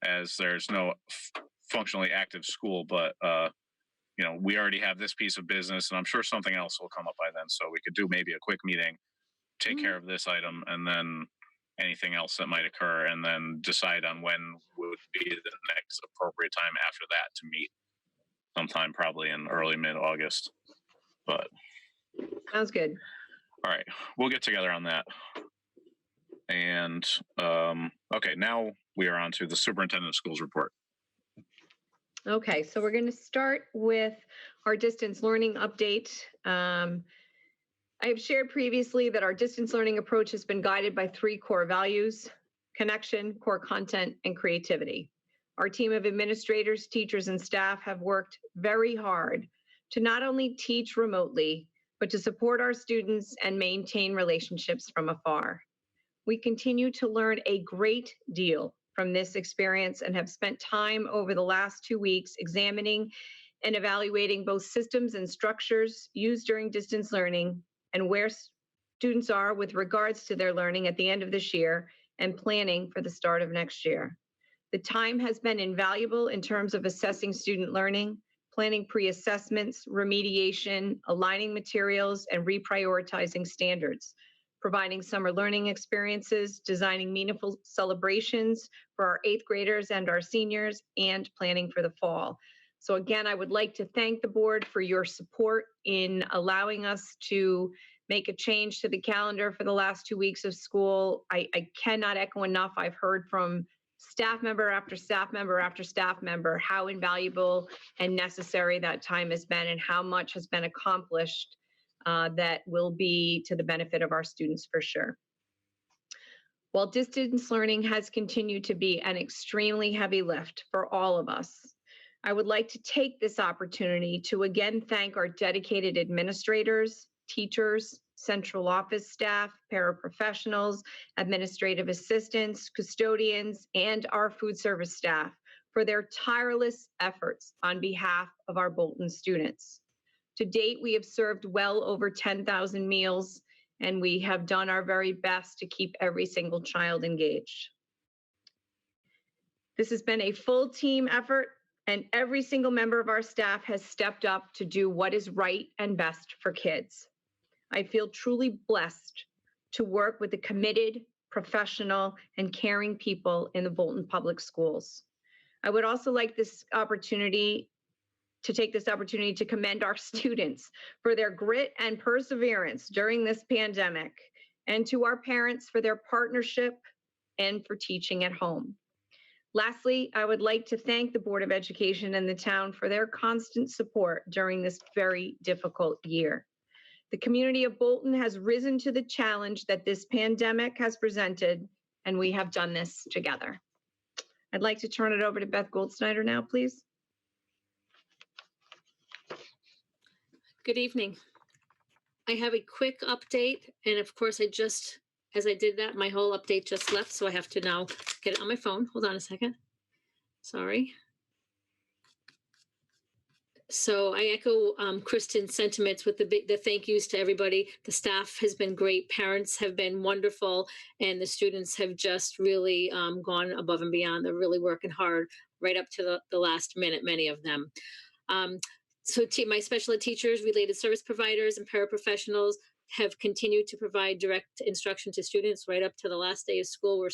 as there's no functionally active school, but we already have this piece of business, and I'm sure something else will come up by then. So we could do maybe a quick meeting, take care of this item, and then anything else that might occur, and then decide on when would be the next appropriate time after that to meet, sometime probably in early mid-August. but Sounds good. all right, we'll get together on that. And okay, now we are on to the superintendent of schools report. Okay, so we're going to start with our distance learning update. I have shared previously that our distance learning approach has been guided by 3 core values: connection, core content, and creativity. Our team of administrators, teachers, and staff have worked very hard to not only teach remotely, but to support our students and maintain relationships from afar. We continue to learn a great deal from this experience and have spent time over the last 2 weeks examining and evaluating both systems and structures used during distance learning and where students are with regards to their learning at the end of this year and planning for the start of next year. The time has been invaluable in terms of assessing student learning, planning pre-assessments, remediation, aligning materials, and reprioritizing standards, providing summer learning experiences, designing meaningful celebrations for our 8th graders and our seniors, and planning for the fall. So again, I would like to thank the board for your support in allowing us to make a change to the calendar for the last 2 weeks of school. I cannot echo enough. I've heard from staff member after staff member after staff member how invaluable and necessary that time has been and how much has been accomplished that will be to the benefit of our students for sure. While distance learning has continued to be an extremely heavy lift for all of us, I would like to take this opportunity to again thank our dedicated administrators, teachers, central office staff, paraprofessionals, administrative assistants, custodians, and our food service staff for their tireless efforts on behalf of our Bolton students. To date, we have served well over 10,000 meals, and we have done our very best to keep every single child engaged. This has been a full team effort, and every single member of our staff has stepped up to do what is right and best for kids. I feel truly blessed to work with the committed, professional, and caring people in the Bolton Public Schools. I would also like this opportunity to take this opportunity to commend our students for their grit and perseverance during this pandemic, and to our parents for their partnership and for teaching at home. Lastly, I would like to thank the Board of Education and the town for their constant support during this very difficult year. The community of Bolton has risen to the challenge that this pandemic has presented, and we have done this together. I'd like to turn it over to Beth Goldsnyder now, please. Good evening. I have a quick update, and of course, as I did that, my whole update just left, so I have to now get it on my phone. Hold on a second. Sorry. So I echo Kristen's sentiments with the thank yous to everybody. The staff has been great, parents have been wonderful, and the students have just really gone above and beyond. They're really working hard right up to the last minute, many of them. So my special ed teachers, related service providers, and paraprofessionals have continued to provide direct instruction to students right up to the last day of school. We're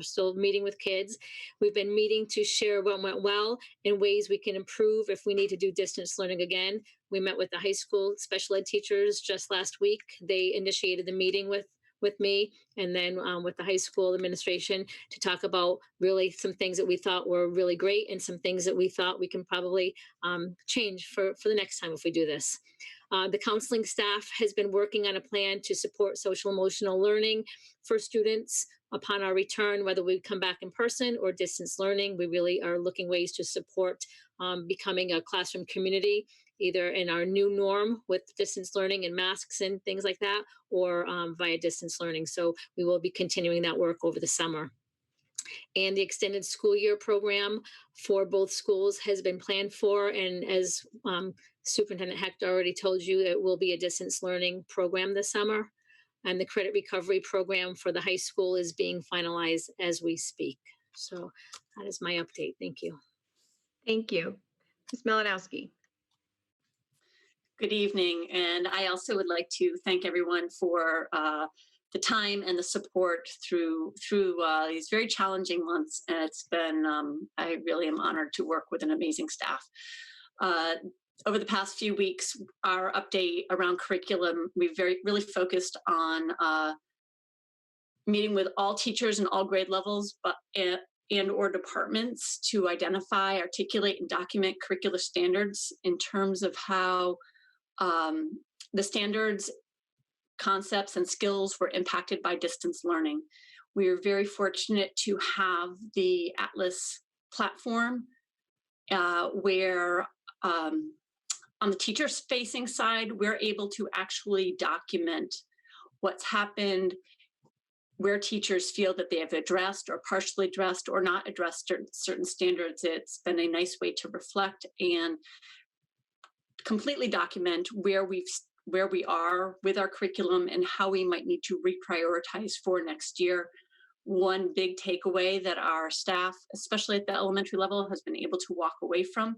still meeting with kids. We've been meeting to share what went well and ways we can improve if we need to do distance learning again. We met with the high school special ed teachers just last week. They initiated the meeting with me and then with the high school administration to talk about really some things that we thought were really great and some things that we thought we can probably change for the next time if we do this. The counseling staff has been working on a plan to support social emotional learning for students upon our return, whether we come back in person or distance learning. We really are looking ways to support becoming a classroom community, either in our new norm with distance learning and masks and things like that, or via distance learning. So we will be continuing that work over the summer. And the extended school year program for both schools has been planned for, and as Superintendent Hecht already told you, it will be a distance learning program this summer. And the credit recovery program for the high school is being finalized as we speak. So that is my update. Thank you. Thank you. Ms. Malinowski. Good evening, and I also would like to thank everyone for the time and the support through these very challenging months. And it's been, I really am honored to work with an amazing staff. over the past few weeks, our update around curriculum, we've really focused on meeting with all teachers and all grade levels, but and or departments to identify, articulate, and document curricular standards in terms of how the standards, concepts, and skills were impacted by distance learning. We are very fortunate to have the Atlas platform where on the teacher-facing side, we're able to actually document what's happened, where teachers feel that they have addressed or partially addressed or not addressed certain standards. It's been a nice way to reflect and completely document where we are with our curriculum and how we might need to reprioritize for next year. One big takeaway that our staff, especially at the elementary level, has been able to walk away from.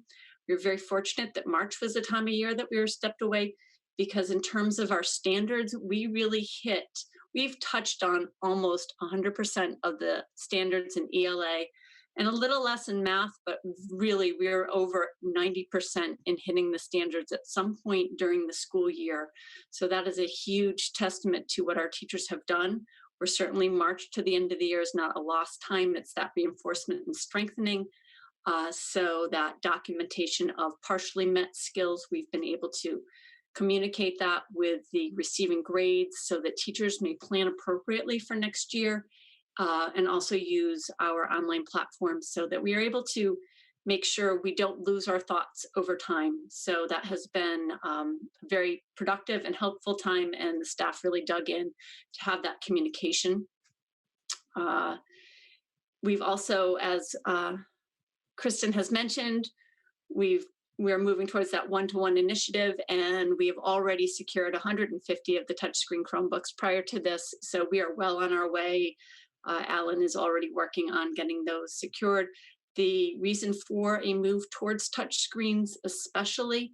We're very fortunate that March was the time of year that we were stepped away, because in terms of our standards, we've touched on almost 100% of the standards in ELA and a little less in math, but really we're over 90% in hitting the standards at some point during the school year. So that is a huge testament to what our teachers have done. We're certainly March to the end of the year is not a lost time. It's that reinforcement and strengthening. So that documentation of partially met skills, we've been able to communicate that with the receiving grades so that teachers may plan appropriately for next year, and also use our online platforms so that we are able to make sure we don't lose our thoughts over time. So that has been a very productive and helpful time, and the staff really dug in to have that communication. We've also, as Kristen has mentioned, we're moving towards that one-to-one initiative, and we have already secured 150 of the touchscreen Chromebooks prior to this. So we are well on our way. Alan is already working on getting those secured. The reason for a move towards touchscreens especially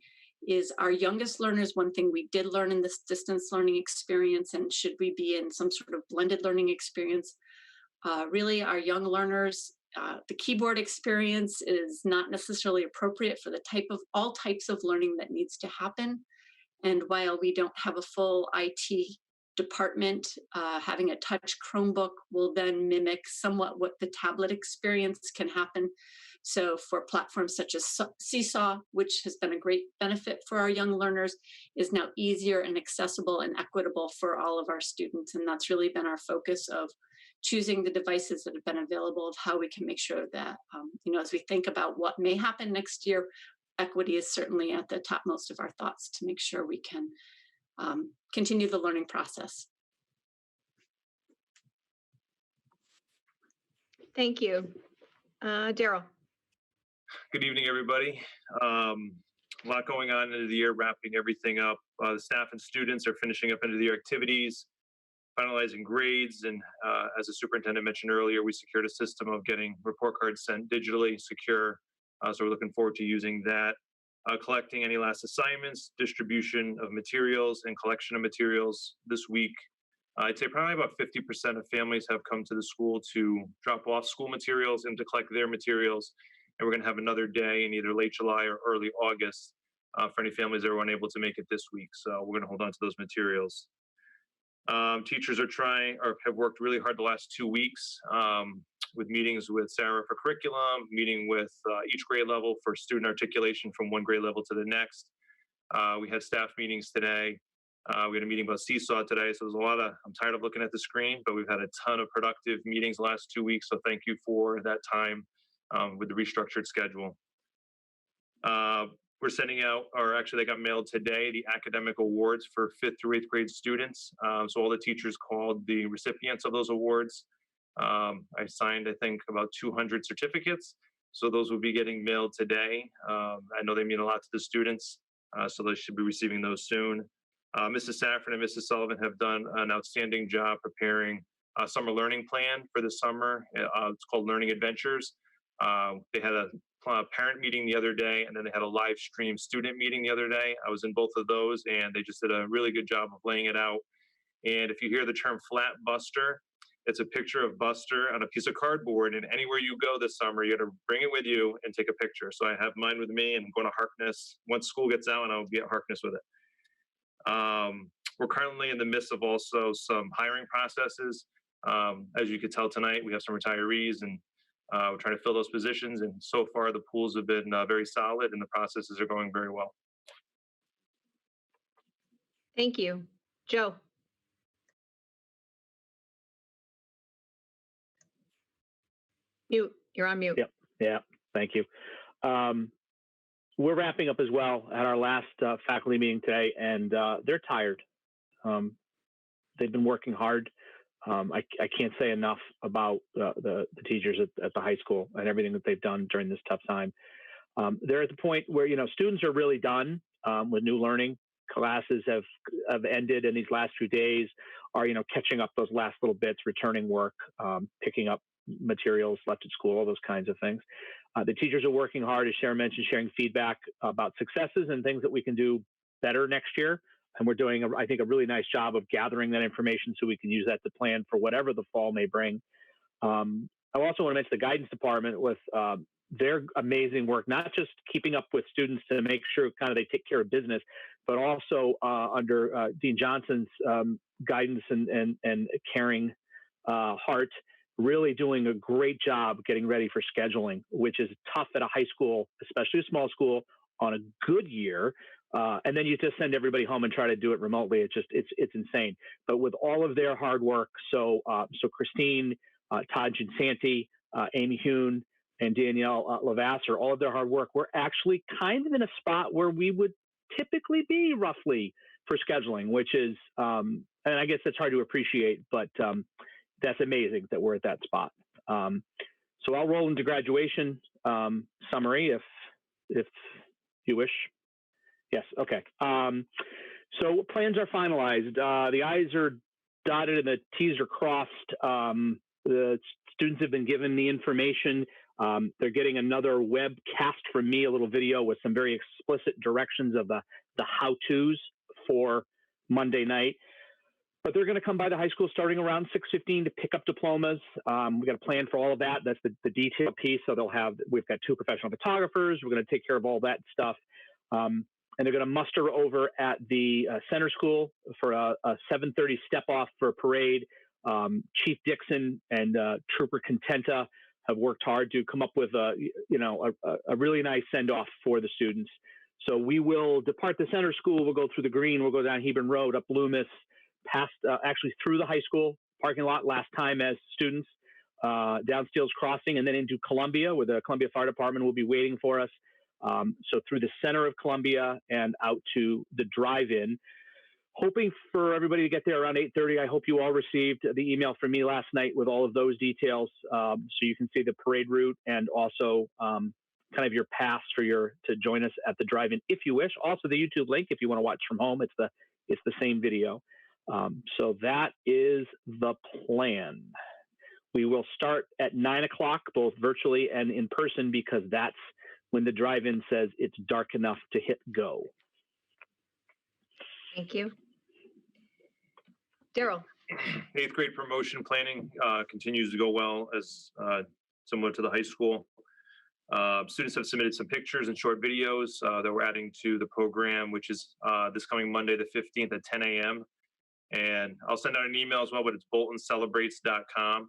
is our youngest learners. One thing we did learn in this distance learning experience, and should we be in some sort of blended learning experience, really our young learners, the keyboard experience is not necessarily appropriate for all types of learning that needs to happen. And while we don't have a full IT department, having a touch Chromebook will then mimic somewhat what the tablet experience can happen. So for platforms such as Seesaw, which has been a great benefit for our young learners, is now easier and accessible and equitable for all of our students. And that's really been our focus of choosing the devices that have been available, of how we can make sure that, as we think about what may happen next year, equity is certainly at the topmost of our thoughts to make sure we can continue the learning process. Thank you. Daryl. Good evening, everybody. A lot going on into the year, wrapping everything up. The staff and students are finishing up into the year activities, finalizing grades, and as the superintendent mentioned earlier, we secured a system of getting report cards sent digitally secure. So we're looking forward to using that. Collecting any last assignments, distribution of materials, and collection of materials this week. I'd say probably about 50% of families have come to the school to drop off school materials and to collect their materials. And we're going to have another day in either late July or early August for any families that were unable to make it this week. So we're going to hold on to those materials. Teachers are trying or have worked really hard the last 2 weeks with meetings with Sarah for curriculum, meeting with each grade level for student articulation from one grade level to the next. We had staff meetings today. We had a meeting about Seesaw today. So there's a lot of, I'm tired of looking at the screen, but we've had a ton of productive meetings the last 2 weeks. So thank you for that time with the restructured schedule. We're sending out, or actually they got mailed today, the academic awards for 5th through 8th grade students. So all the teachers called the recipients of those awards. I signed, I think, about 200 certificates. So those will be getting mailed today. I know they mean a lot to the students, so they should be receiving those soon. Mrs. Saffron and Mrs. Sullivan have done an outstanding job preparing a summer learning plan for the summer. It's called Learning Adventures. They had a parent meeting the other day, and then they had a live stream student meeting the other day. I was in both of those, and they just did a really good job of laying it out. And if you hear the term flat buster, It's a picture of Buster on a piece of cardboard, and anywhere you go this summer, you got to bring it with you and take a picture. So I have mine with me, and I'm going to Harkness. Once school gets out, and I'll be at Harkness with it. We're currently in the midst of also some hiring processes. As you could tell tonight, we have some retirees, and we're trying to fill those positions. And so far, the pools have been very solid, and the processes are going very well. Thank you. Joe. Mute. You're on mute. Yep. Yeah. Thank you. We're wrapping up as well at our last faculty meeting today, and they're tired. They've been working hard. I can't say enough about the teachers at the high school and everything that they've done during this tough time. They're at the point where, students are really done with new learning. Classes have ended, and these last few days are, catching up those last little bits, returning work, picking up materials left at school, all those kinds of things. The teachers are working hard, as Sharon mentioned, sharing feedback about successes and things that we can do better next year. And we're doing, I think, a really nice job of gathering that information so we can use that to plan for whatever the fall may bring. I also want to mention the guidance department with their amazing work, not just keeping up with students to make sure kind of they take care of business, but also under Dean Johnson's guidance and caring heart, really doing a great job getting ready for scheduling, which is tough at a high school, especially a small school, on a good year. And then you just send everybody home and try to do it remotely. It's insane. But with all of their hard work, so Christine, Todd Ginsanti, Amy Hune, and Danielle Lavasser, all of their hard work, we're actually kind of in a spot where we would typically be roughly for scheduling, which is, and I guess that's hard to appreciate, but that's amazing that we're at that spot. So I'll roll into graduation summary if you wish. Yes, okay. So plans are finalized. The I's are dotted and the T's are crossed. The students have been given the information. They're getting another webcast from me, a little video with some very explicit directions of the how-tos for Monday night. But they're going to come by the high school starting around 6:15 to pick up diplomas. We've got a plan for all of that. That's the detail piece. So we've got 2 professional photographers. We're going to take care of all that stuff. And they're going to muster over at the center school for a 7:30 step off for a parade. Chief Dixon and Trooper Contenta have worked hard to come up with a really nice send off for the students. So we will depart the center school. We'll go through the green. We'll go down Hebron Road, up Loomis, past actually through the high school parking lot last time as students, down Steeles Crossing, and then into Columbia, where the Columbia Fire Department will be waiting for us. So through the center of Columbia and out to the drive-in. Hoping for everybody to get there around 8:30. I hope you all received the email from me last night with all of those details, so you can see the parade route and also kind of your paths to join us at the drive-in if you wish. Also the YouTube link if you want to watch from home. It's the same video. So that is the plan. We will start at 9 o'clock, both virtually and in person, because that's when the drive-in says it's dark enough to hit go. Thank you. Daryl. 8th grade promotion planning continues to go well, as similar to the high school. Students have submitted some pictures and short videos that we're adding to the program, which is this coming Monday, the 15th at 10 a.m. And I'll send out an email as well, but it's boltoncelebrates.com.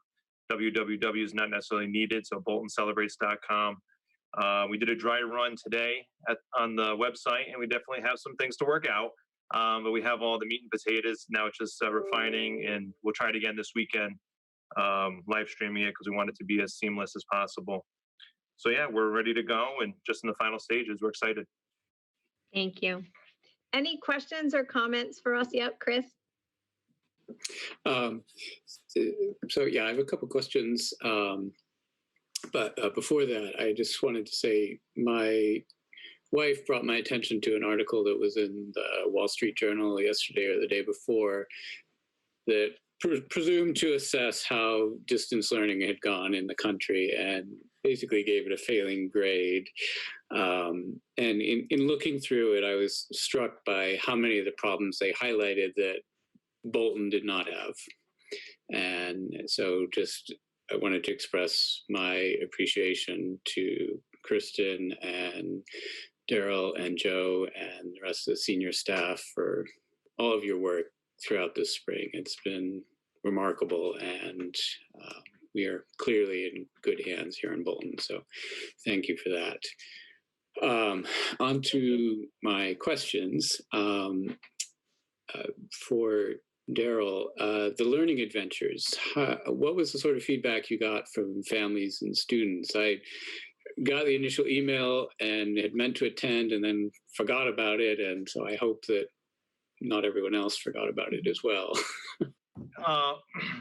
www is not necessarily needed, so boltoncelebrates.com. We did a dry run today on the website, and we definitely have some things to work out. But we have all the meat and potatoes. Now it's just refining, and we'll try it again this weekend, live streaming it because we want it to be as seamless as possible. So yeah, we're ready to go and just in the final stages. We're excited. Thank you. Any questions or comments for us yet, Chris? So yeah, I have a couple questions. But before that, I just wanted to say my wife brought my attention to an article that was in the Wall Street Journal yesterday or the day before that presumed to assess how distance learning had gone in the country and basically gave it a failing grade. And in looking through it, I was struck by how many of the problems they highlighted that Bolton did not have. And so just I wanted to express my appreciation to Kristen and Daryl and Joe and the rest of the senior staff for all of your work throughout this spring. It's been remarkable, and we are clearly in good hands here in Bolton. So thank you for that. On to my questions. For Daryl, the learning adventures, what was the sort of feedback you got from families and students? I got the initial email and had meant to attend and then forgot about it. And so I hope that not everyone else forgot about it as well.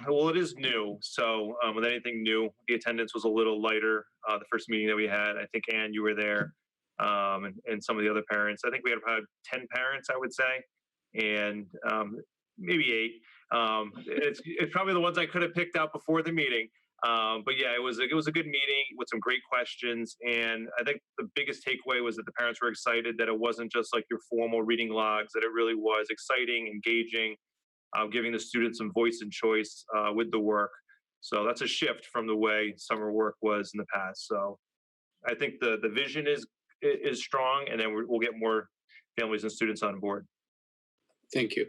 Well, it is new. So with anything new, the attendance was a little lighter. The first meeting that we had, I think, Ann, you were there, and some of the other parents. I think we had about 10 parents, I would say, and maybe 8. It's probably the ones I could have picked out before the meeting. But yeah, it was a good meeting with some great questions. And I think the biggest takeaway was that the parents were excited that it wasn't just like your formal reading logs, that it really was exciting, engaging, giving the students some voice and choice with the work. So that's a shift from the way summer work was in the past. So I think the vision is strong, and then we'll get more families and students on board. Thank you.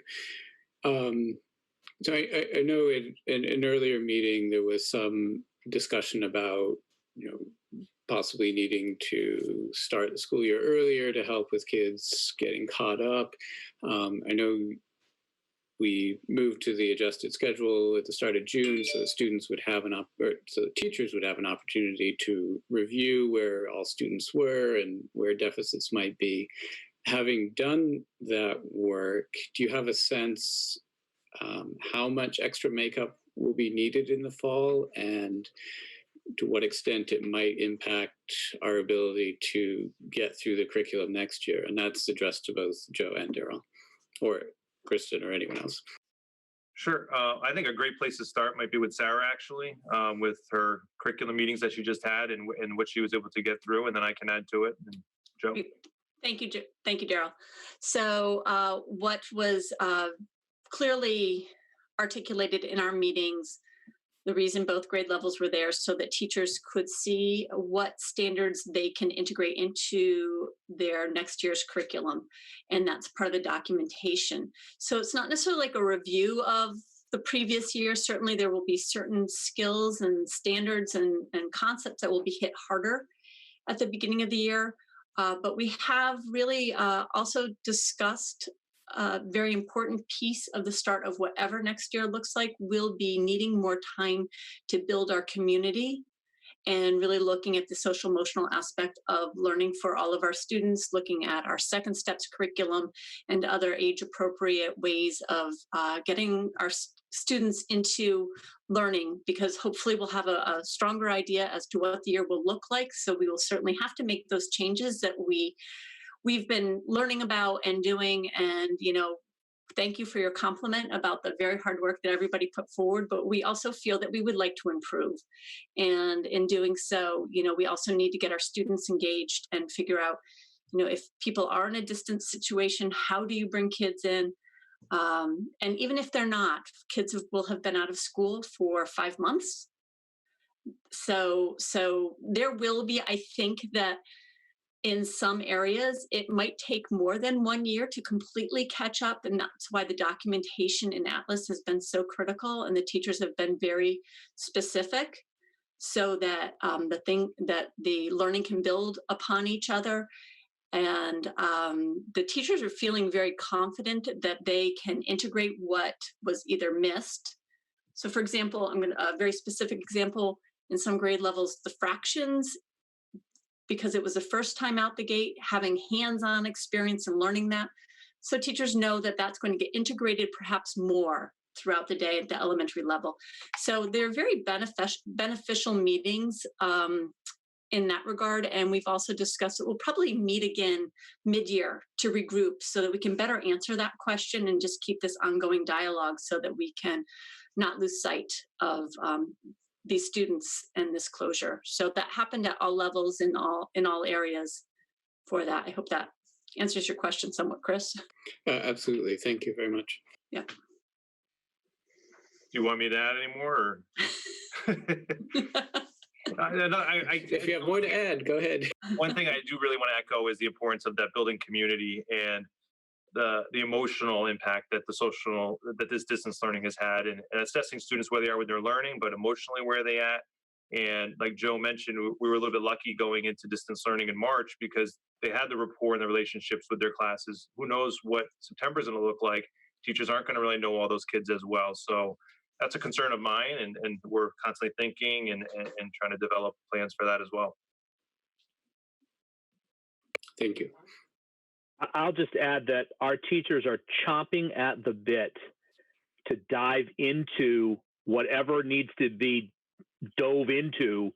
So I know in an earlier meeting, there was some discussion about, possibly needing to start the school year earlier to help with kids getting caught up. I know we moved to the adjusted schedule at the start of June, so the students would have so the teachers would have an opportunity to review where all students were and where deficits might be. Having done that work, do you have a sense how much extra makeup will be needed in the fall, and to what extent it might impact our ability to get through the curriculum next year? And that's addressed to both Joe and Daryl, or Kristen, or anyone else. Sure. I think a great place to start might be with Sarah, actually, with her curriculum meetings that she just had and what she was able to get through, and then I can add to it. And Joe? Thank you, Daryl. So what was clearly articulated in our meetings, the reason both grade levels were there so that teachers could see what standards they can integrate into their next year's curriculum. And that's part of the documentation. So it's not necessarily like a review of the previous year. Certainly there will be certain skills and standards and concepts that will be hit harder at the beginning of the year. But we have really also discussed a very important piece of the start of whatever next year looks like. We'll be needing more time to build our community and really looking at the social emotional aspect of learning for all of our students, looking at our second steps curriculum and other age appropriate ways of getting our students into learning, because hopefully we'll have a stronger idea as to what the year will look like. So we will certainly have to make those changes that we've been learning about and doing. And, thank you for your compliment about the very hard work that everybody put forward, but we also feel that we would like to improve. And in doing so, we also need to get our students engaged and figure out, if people are in a distance situation, how do you bring kids in? And even if they're not, kids will have been out of school for 5 months. So there will be, I think that in some areas, it might take more than 1 year to completely catch up. And that's why the documentation in Atlas has been so critical. And the teachers have been very specific so that the learning can build upon each other. And the teachers are feeling very confident that they can integrate what was either missed. So for example, a very specific example in some grade levels, the fractions, because it was the first time out the gate, having hands-on experience and learning that. So teachers know that that's going to get integrated perhaps more throughout the day at the elementary level. So they're very beneficial meetings in that regard. And we've also discussed that we'll probably meet again mid-year to regroup so that we can better answer that question and just keep this ongoing dialogue so that we can not lose sight of these students and this closure. So that happened at all levels in all areas for that. I hope that answers your question somewhat, Chris. Absolutely. Thank you very much. Yeah. you want me to add any more? Or? If you have more to add, go ahead. One thing I do really want to echo is the importance of that building community and the emotional impact that this distance learning has had, and assessing students where they are when they're learning, but emotionally where they at. And like Joe mentioned, we were a little bit lucky going into distance learning in March because they had the rapport and the relationships with their classes. Who knows what September is going to look like? Teachers aren't going to really know all those kids as well. So that's a concern of mine, and we're constantly thinking and trying to develop plans for that as well. Thank you. I'll just add that our teachers are chomping at the bit to dive into whatever needs to be dove into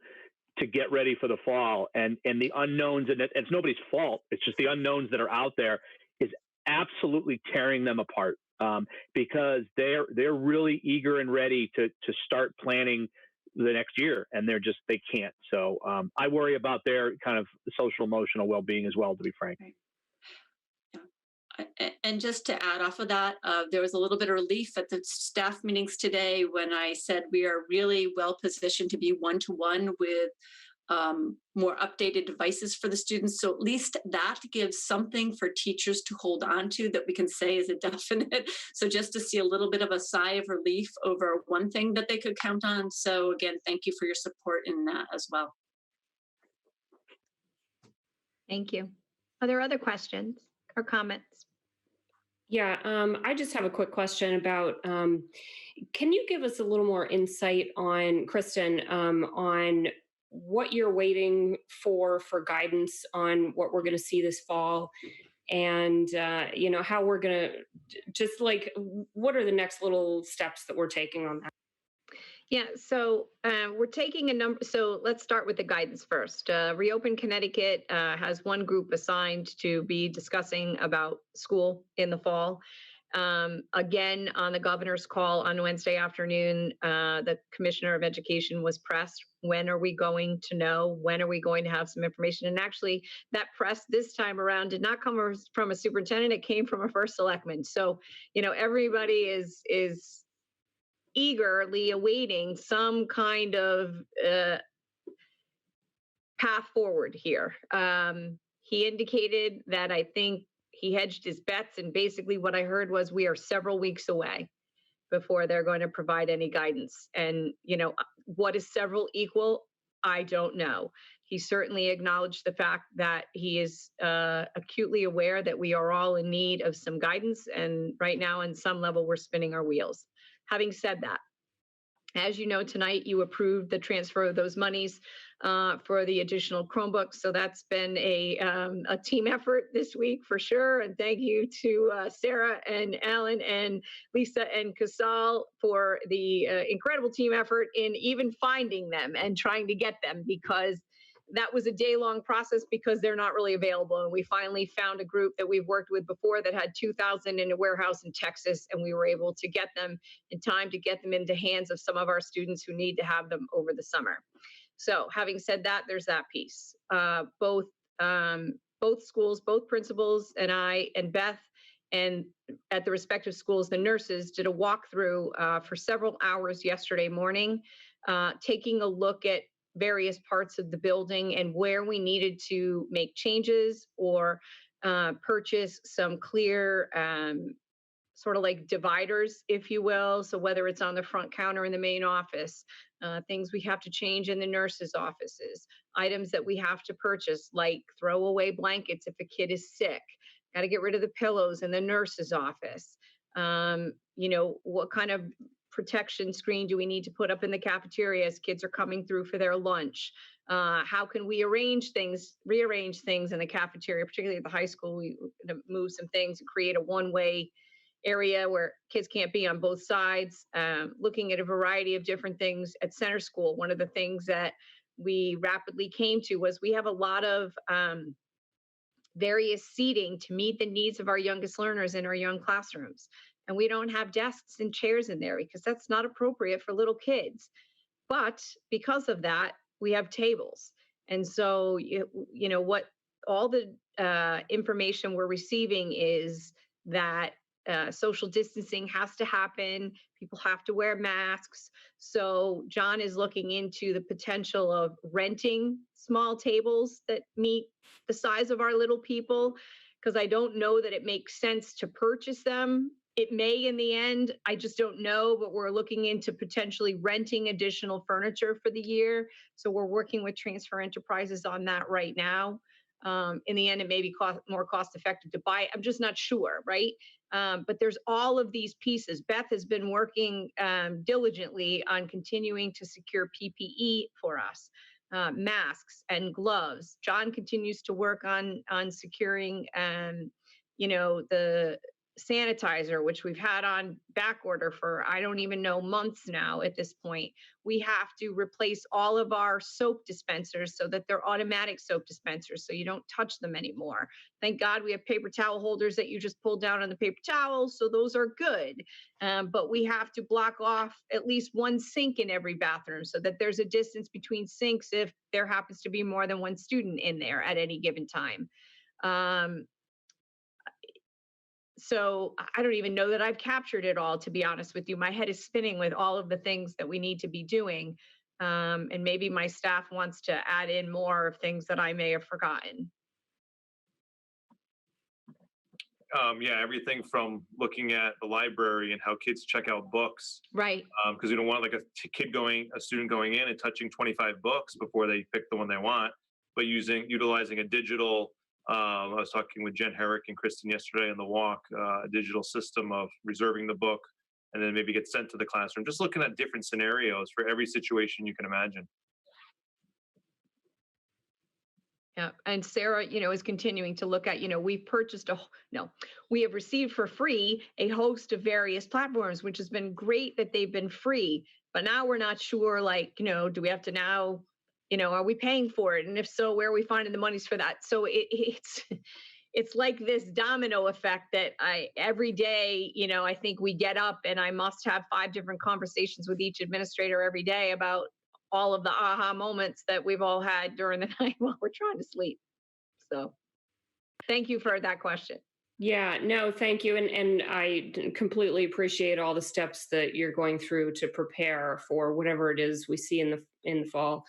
to get ready for the fall, and the unknowns, and it's nobody's fault. It's just the unknowns that are out there is absolutely tearing them apart, because they're really eager and ready to start planning the next year, and they can't. So I worry about their kind of social emotional well-being as well, to be frank. And just to add off of that, there was a little bit of relief at the staff meetings today when I said we are really well positioned to be one-to-one with more updated devices for the students. So at least that gives something for teachers to hold on to that we can say is a definite. So just to see a little bit of a sigh of relief over one thing that they could count on. So again, thank you for your support in that as well. Thank you. Are there other questions or comments? Yeah, I just have a quick question about, can you give us a little more insight on, Kristen, on what you're waiting for guidance on what we're going to see this fall, and, how we're going to, just like, what are the next little steps that we're taking on that? Yeah, so we're taking a number. So let's start with the guidance first. Reopen Connecticut has one group assigned to be discussing about school in the fall. Again, on the governor's call on Wednesday afternoon, the Commissioner of Education was pressed. When are we going to know? When are we going to have some information? And actually, that press this time around did not come from a superintendent. It came from a first selectman. So, everybody is eagerly awaiting some kind of path forward here. He indicated that I think he hedged his bets, and basically what I heard was we are several weeks away before they're going to provide any guidance. And, what is several equal? I don't know. He certainly acknowledged the fact that he is acutely aware that we are all in need of some guidance. And right now, on some level, we're spinning our wheels. Having said that, as you know, tonight you approved the transfer of those monies for the additional Chromebooks. So that's been a team effort this week for sure. And thank you to Sarah and Alan and Lisa and Casal for the incredible team effort in even finding them and trying to get them, because that was a day-long process because they're not really available. And we finally found a group that we've worked with before that had 2,000 in a warehouse in Texas, and we were able to get them in time to get them into hands of some of our students who need to have them over the summer. So having said that, there's that piece. Both schools, both principals and I and Beth, and at the respective schools, the nurses did a walkthrough for several hours yesterday morning, taking a look at various parts of the building and where we needed to make changes or purchase some clear sort of like dividers, if you will. So whether it's on the front counter in the main office, things we have to change in the nurses' offices, items that we have to purchase, like throwaway blankets if a kid is sick, got to get rid of the pillows in the nurse's office. What kind of protection screen do we need to put up in the cafeteria as kids are coming through for their lunch? How can we rearrange things in the cafeteria, particularly at the high school? We move some things and create a one-way area where kids can't be on both sides. Looking at a variety of different things at center school. One of the things that we rapidly came to was we have a lot of various seating to meet the needs of our youngest learners in our young classrooms. And we don't have desks and chairs in there because that's not appropriate for little kids. But because of that, we have tables. And so, what all the information we're receiving is that social distancing has to happen. People have to wear masks. So John is looking into the potential of renting small tables that meet the size of our little people, because I don't know that it makes sense to purchase them. It may in the end, I just don't know, but we're looking into potentially renting additional furniture for the year. So we're working with Transfer Enterprises on that right now. In the end, it may be more cost effective to buy. I'm just not sure, right? But there's all of these pieces. Beth has been working diligently on continuing to secure PPE for us, masks and gloves. John continues to work on securing, the sanitizer, which we've had on back order for, I don't even know, months now at this point. We have to replace all of our soap dispensers so that they're automatic soap dispensers, so you don't touch them anymore. Thank God we have paper towel holders that you just pull down on the paper towels, so those are good. But we have to block off at least one sink in every bathroom so that there's a distance between sinks if there happens to be more than one student in there at any given time. So I don't even know that I've captured it all, to be honest with you. My head is spinning with all of the things that we need to be doing. And maybe my staff wants to add in more of things that I may have forgotten. Yeah, everything from looking at the library and how kids check out books. Right. Because we don't want like a student going in and touching 25 books before they pick the one they want, but utilizing a digital, I was talking with Jen Herrick and Kristen yesterday on the walk, a digital system of reserving the book and then maybe get sent to the classroom. Just looking at different scenarios for every situation you can imagine. Yeah, and Sarah, is continuing to look at, we've purchased we have received for free a host of various platforms, which has been great that they've been free, but now we're not sure, do we have to now, are we paying for it? And if so, where are we finding the monies for that? So it's like this domino effect that every day, I think we get up and I must have 5 different conversations with each administrator every day about all of the aha moments that we've all had during the night while we're trying to sleep. So thank you for that question. Yeah, no, thank you. And I completely appreciate all the steps that you're going through to prepare for whatever it is we see in the fall.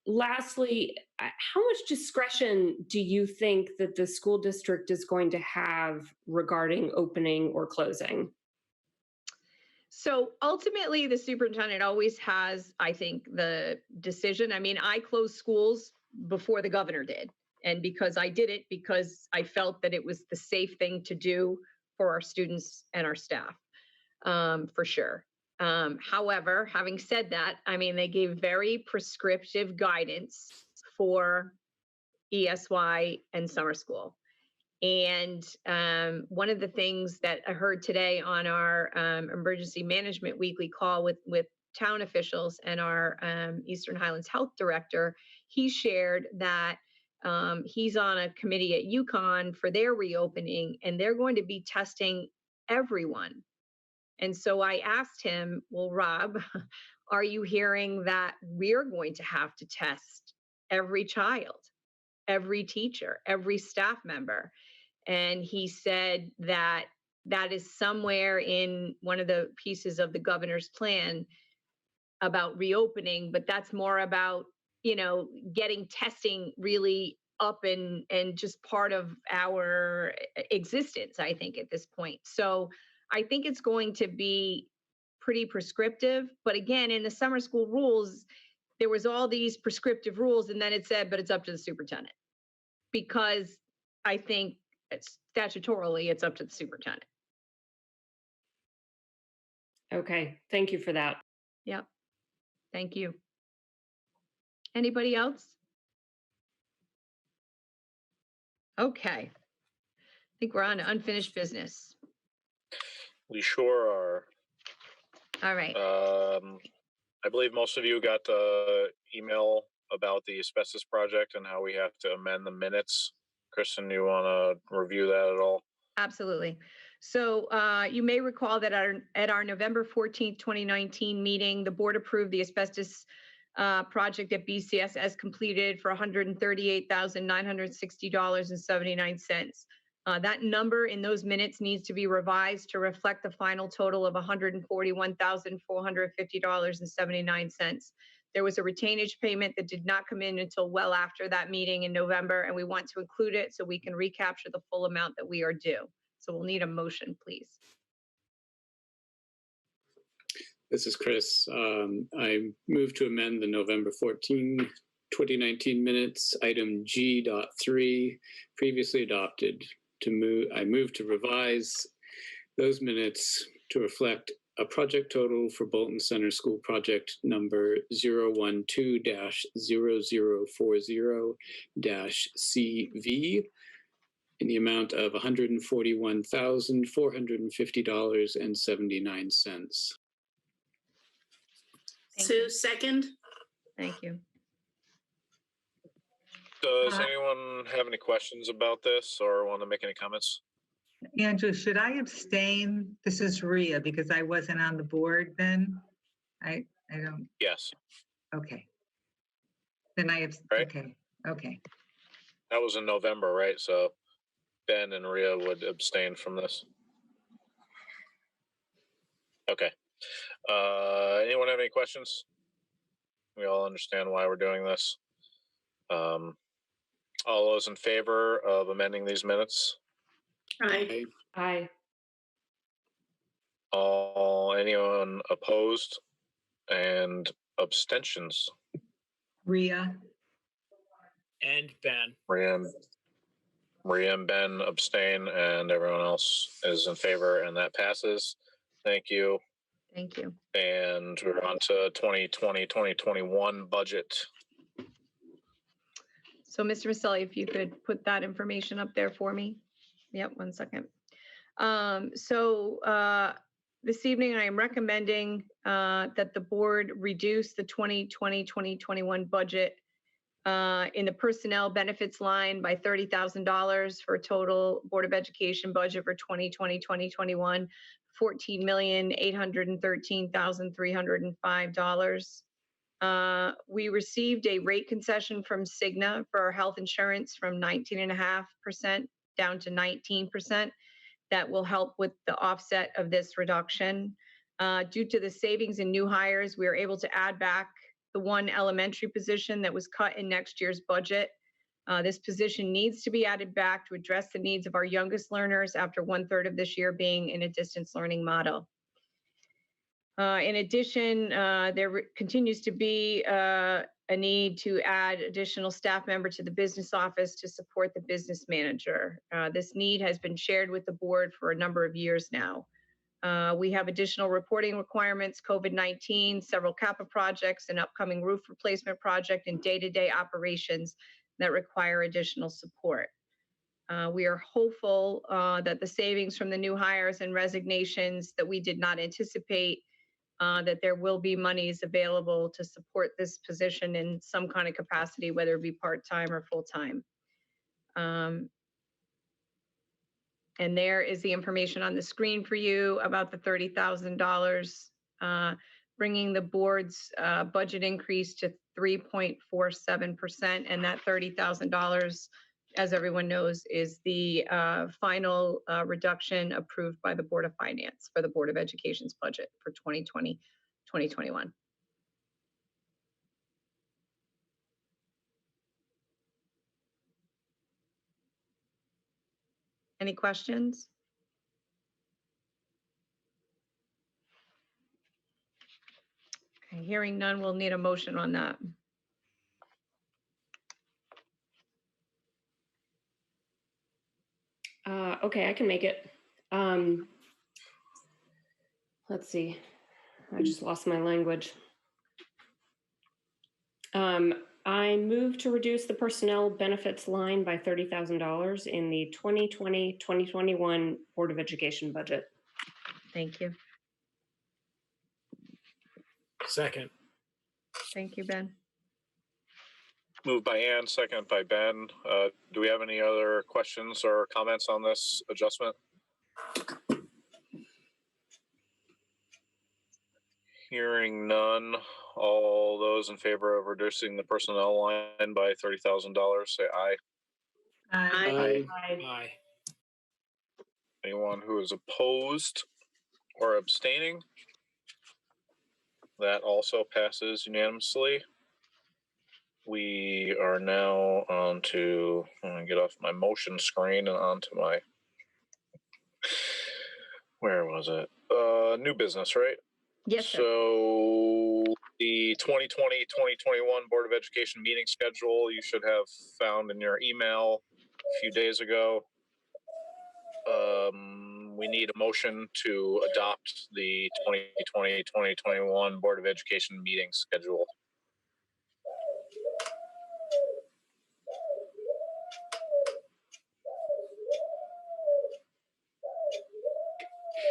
Lastly, how much discretion do you think that the school district is going to have regarding opening or closing? So ultimately, the superintendent always has, I think, the decision. I mean, I closed schools before the governor did. And because I did it, because I felt that it was the safe thing to do for our students and our staff, for sure. However, having said that, I mean, they gave very prescriptive guidance for ESY and summer school. And one of the things that I heard today on our emergency management weekly call with town officials and our Eastern Highlands Health Director, he shared that he's on a committee at UConn for their reopening, and they're going to be testing everyone. And so I asked him, well, Rob, are you hearing that we're going to have to test every child, every teacher, every staff member? And he said that that is somewhere in one of the pieces of the governor's plan about reopening, but that's more about, getting testing really up and just part of our existence, I think, at this point. So I think it's going to be pretty prescriptive. But again, in the summer school rules, there was all these prescriptive rules, and then it said, but it's up to the superintendent. Because I think statutorily, it's up to the superintendent. Okay, thank you for that. Yep, thank you. Anybody else? Okay, I think we're on to unfinished business. We sure are. All right. I believe most of you got the email about the asbestos project and how we have to amend the minutes. Kristen, you want to review that at all? Absolutely. So you may recall that at our November 14th, 2019 meeting, the board approved the asbestos project at BCS as completed for $138,960.79. That number in those minutes needs to be revised to reflect the final total of $141,450.79. There was a retainage payment that did not come in until well after that meeting in November, and we want to include it so we can recapture the full amount that we are due. So we'll need a motion, please. This is Chris. I move to amend the November 14, 2019 minutes, item G.3, previously adopted. I move to revise those minutes to reflect a project total for Bolton Center School project number 012-0040-CV in the amount of $141,450.79. Sue, second. Thank you. Does anyone have any questions about this or want to make any comments? Andrew, should I abstain? This is Rhea because I wasn't on the board then. I don't. Yes. Okay. Then I abstain. Okay. That was in November, right? So Ben and Rhea would abstain from this. Okay. Anyone have any questions? We all understand why we're doing this. All those in favor of amending these minutes? Aye. Aye. Anyone opposed and abstentions? Rhea. And Ben. Rhea and Ben abstain, and everyone else is in favor, and that passes. Thank you. Thank you. And we're on to 2020-2021 budget. So Mr. Maselli, if you could put that information up there for me. Yep, 1 second. This evening I am recommending that the board reduce the 2020-2021 budget in the personnel benefits line by $30,000 for a total Board of Education budget for 2020-2021, $14,813,305. We received a rate concession from Cigna for our health insurance from 19.5% down to 19%. That will help with the offset of this reduction. Due to the savings in new hires, we are able to add back the one elementary position that was cut in next year's budget. This position needs to be added back to address the needs of our youngest learners after 1/3 of this year being in a distance learning model. In addition, there continues to be a need to add additional staff member to the business office to support the business manager. This need has been shared with the board for a number of years now. We have additional reporting requirements, COVID-19, several CAPA projects, an upcoming roof replacement project, and day-to-day operations that require additional support. We are hopeful that the savings from the new hires and resignations that we did not anticipate, that there will be monies available to support this position in some kind of capacity, whether it be part-time or full-time. And there is the information on the screen for you about the $30,000, bringing the board's budget increase to 3.47%. And that $30,000, as everyone knows, is the final reduction approved by the Board of Finance for the Board of Education's budget for 2020-2021. Any questions? Okay, hearing none, we'll need a motion on that. Okay, I can make it. Let's see. I just lost my language. I move to reduce the personnel benefits line by $30,000 in the 2020-2021 Board of Education budget. Thank you. Second. Thank you, Ben. Moved by Ann, second by Ben. Do we have any other questions or comments on this adjustment? Hearing none, all those in favor of reducing the personnel line by $30,000, say aye. Aye. Aye. Anyone who is opposed or abstaining? That also passes unanimously. We are now on to, I'm gonna get off my motion screen and onto my, where was it? New business, right? Yes, sir. So the 2020-2021 Board of Education meeting schedule you should have found in your email a few days ago. We need a motion to adopt the 2020-2021 Board of Education meeting schedule.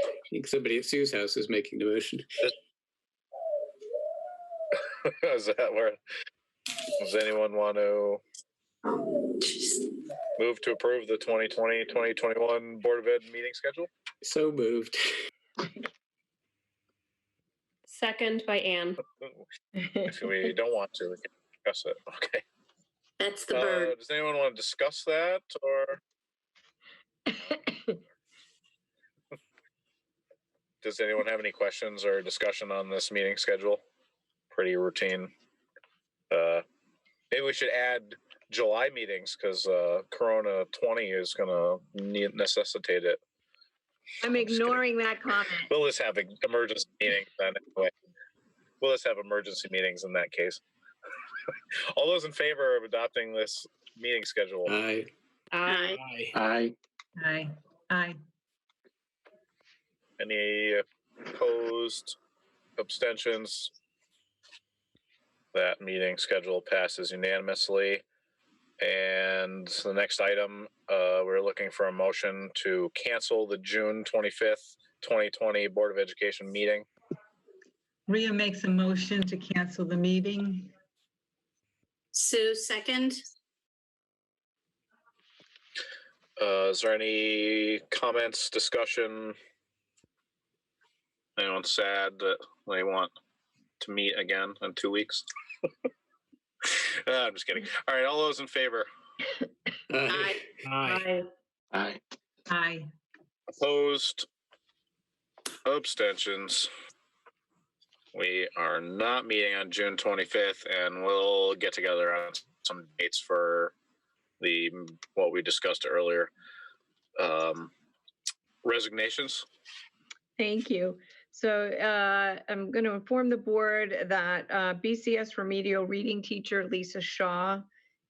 I think somebody at Sue's house is making the motion. Is that where? Does anyone want to move to approve the 2020-2021 Board of Ed meeting schedule? So moved. Second by Anne. If we don't want to, we can discuss it. Okay. That's the bird. Does anyone want to discuss that, or does anyone have any questions or discussion on this meeting schedule? Pretty routine. Maybe we should add July meetings because Corona 20 is going to necessitate it. I'm ignoring that comment. We'll just have emergency meetings then anyway. We'll just have emergency meetings in that case. All those in favor of adopting this meeting schedule? Aye. Aye. Aye. Aye. Aye. Any opposed? Abstentions? That meeting schedule passes unanimously. And the next item, we're looking for a motion to cancel the June 25th, 2020 Board of Education meeting. Rhea makes a motion to cancel the meeting. Sue, second. Is there any comments, discussion? Anyone sad that they want to meet again in 2 weeks? I'm just kidding. All right, all those in favor? Aye. Aye. Aye. Aye. Opposed? Abstentions? We are not meeting on June 25th, and we'll get together on some dates for what we discussed earlier. Resignations? Thank you. So I'm going to inform the board that BCS Remedial Reading Teacher Lisa Shaw,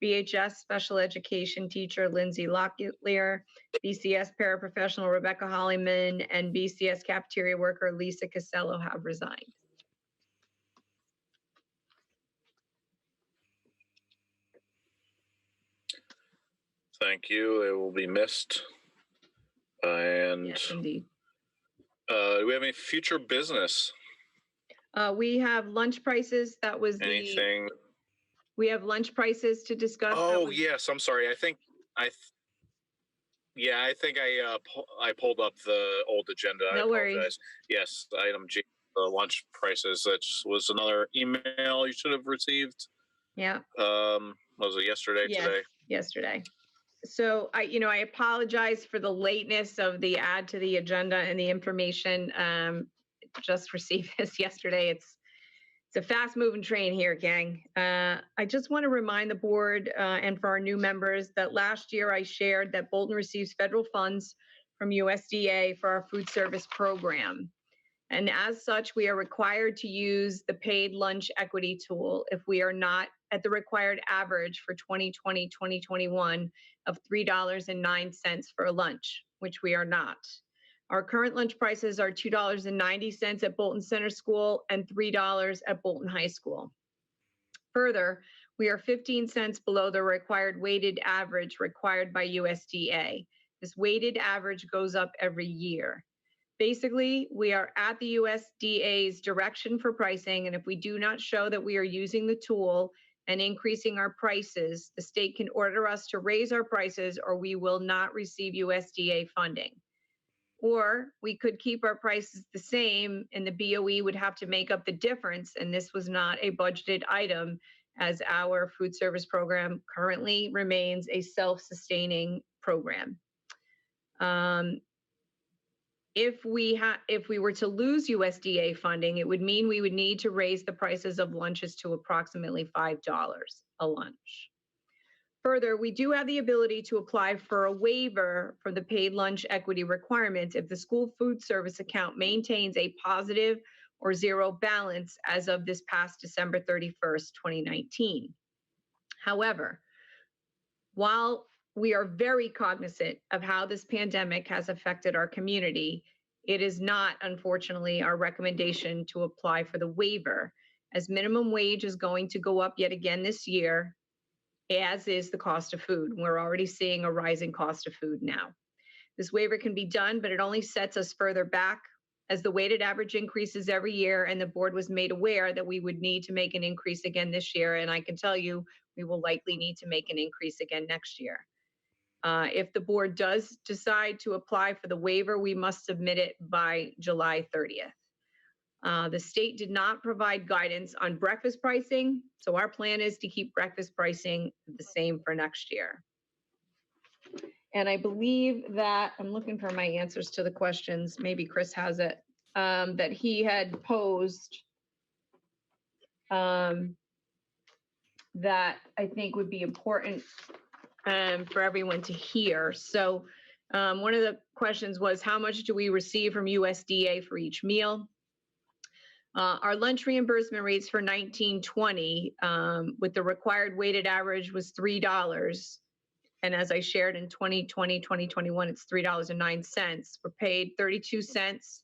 BHS Special Education Teacher Lindsey Lockett, Leer, BCS Paraprofessional Rebecca Holloman, and BCS Cafeteria Worker Lisa Costello have resigned. Thank you. It will be missed. And yes, indeed. Do we have any future business? We have lunch prices. That was anything. We have lunch prices to discuss. Oh yes, I'm sorry. I think I pulled up the old agenda. No I worries. apologize. Yes, item G, the lunch prices. That was another email you should have received. Yeah. Was it yesterday? Yes, today? Yesterday. So I apologize for the lateness of the add to the agenda and the information. Just received this yesterday. It's a fast moving train here, gang. I just want to remind the board and for our new members that last year I shared that Bolton receives federal funds from USDA for our food service program. And as such, we are required to use the paid lunch equity tool if we are not at the required average for 2020-2021 of $3.09 for a lunch, which we are not. Our current lunch prices are $2.90 at Bolton Center School and $3 at Bolton High School. Further, we are 15 cents below the required weighted average required by USDA. This weighted average goes up every year. Basically, we are at the USDA's direction for pricing, and if we do not show that we are using the tool and increasing our prices, the state can order us to raise our prices or we will not receive USDA funding. Or we could keep our prices the same and the BOE would have to make up the difference, and this was not a budgeted item as our food service program currently remains a self-sustaining program. If we were to lose USDA funding, it would mean we would need to raise the prices of lunches to approximately $5 a lunch. Further, we do have the ability to apply for a waiver for the paid lunch equity requirement if the school food service account maintains a positive or zero balance as of this past December 31st, 2019. However, while we are very cognizant of how this pandemic has affected our community, it is not, unfortunately, our recommendation to apply for the waiver, as minimum wage is going to go up yet again this year, as is the cost of food. We're already seeing a rising cost of food now. This waiver can be done, but it only sets us further back as the weighted average increases every year, and the board was made aware that we would need to make an increase again this year, and I can tell you we will likely need to make an increase again next year. If the board does decide to apply for the waiver, we must submit it by July 30th. The state did not provide guidance on breakfast pricing, so our plan is to keep breakfast pricing the same for next year. And I believe that, I'm looking for my answers to the questions, maybe Chris has it, that he had posed that I think would be important for everyone to hear. So one of the questions was, how much do we receive from USDA for each meal? Our lunch reimbursement rates for 1920 with the required weighted average was $3. And as I shared in 2020, 2021, it's $3.09. We're paid 32 cents,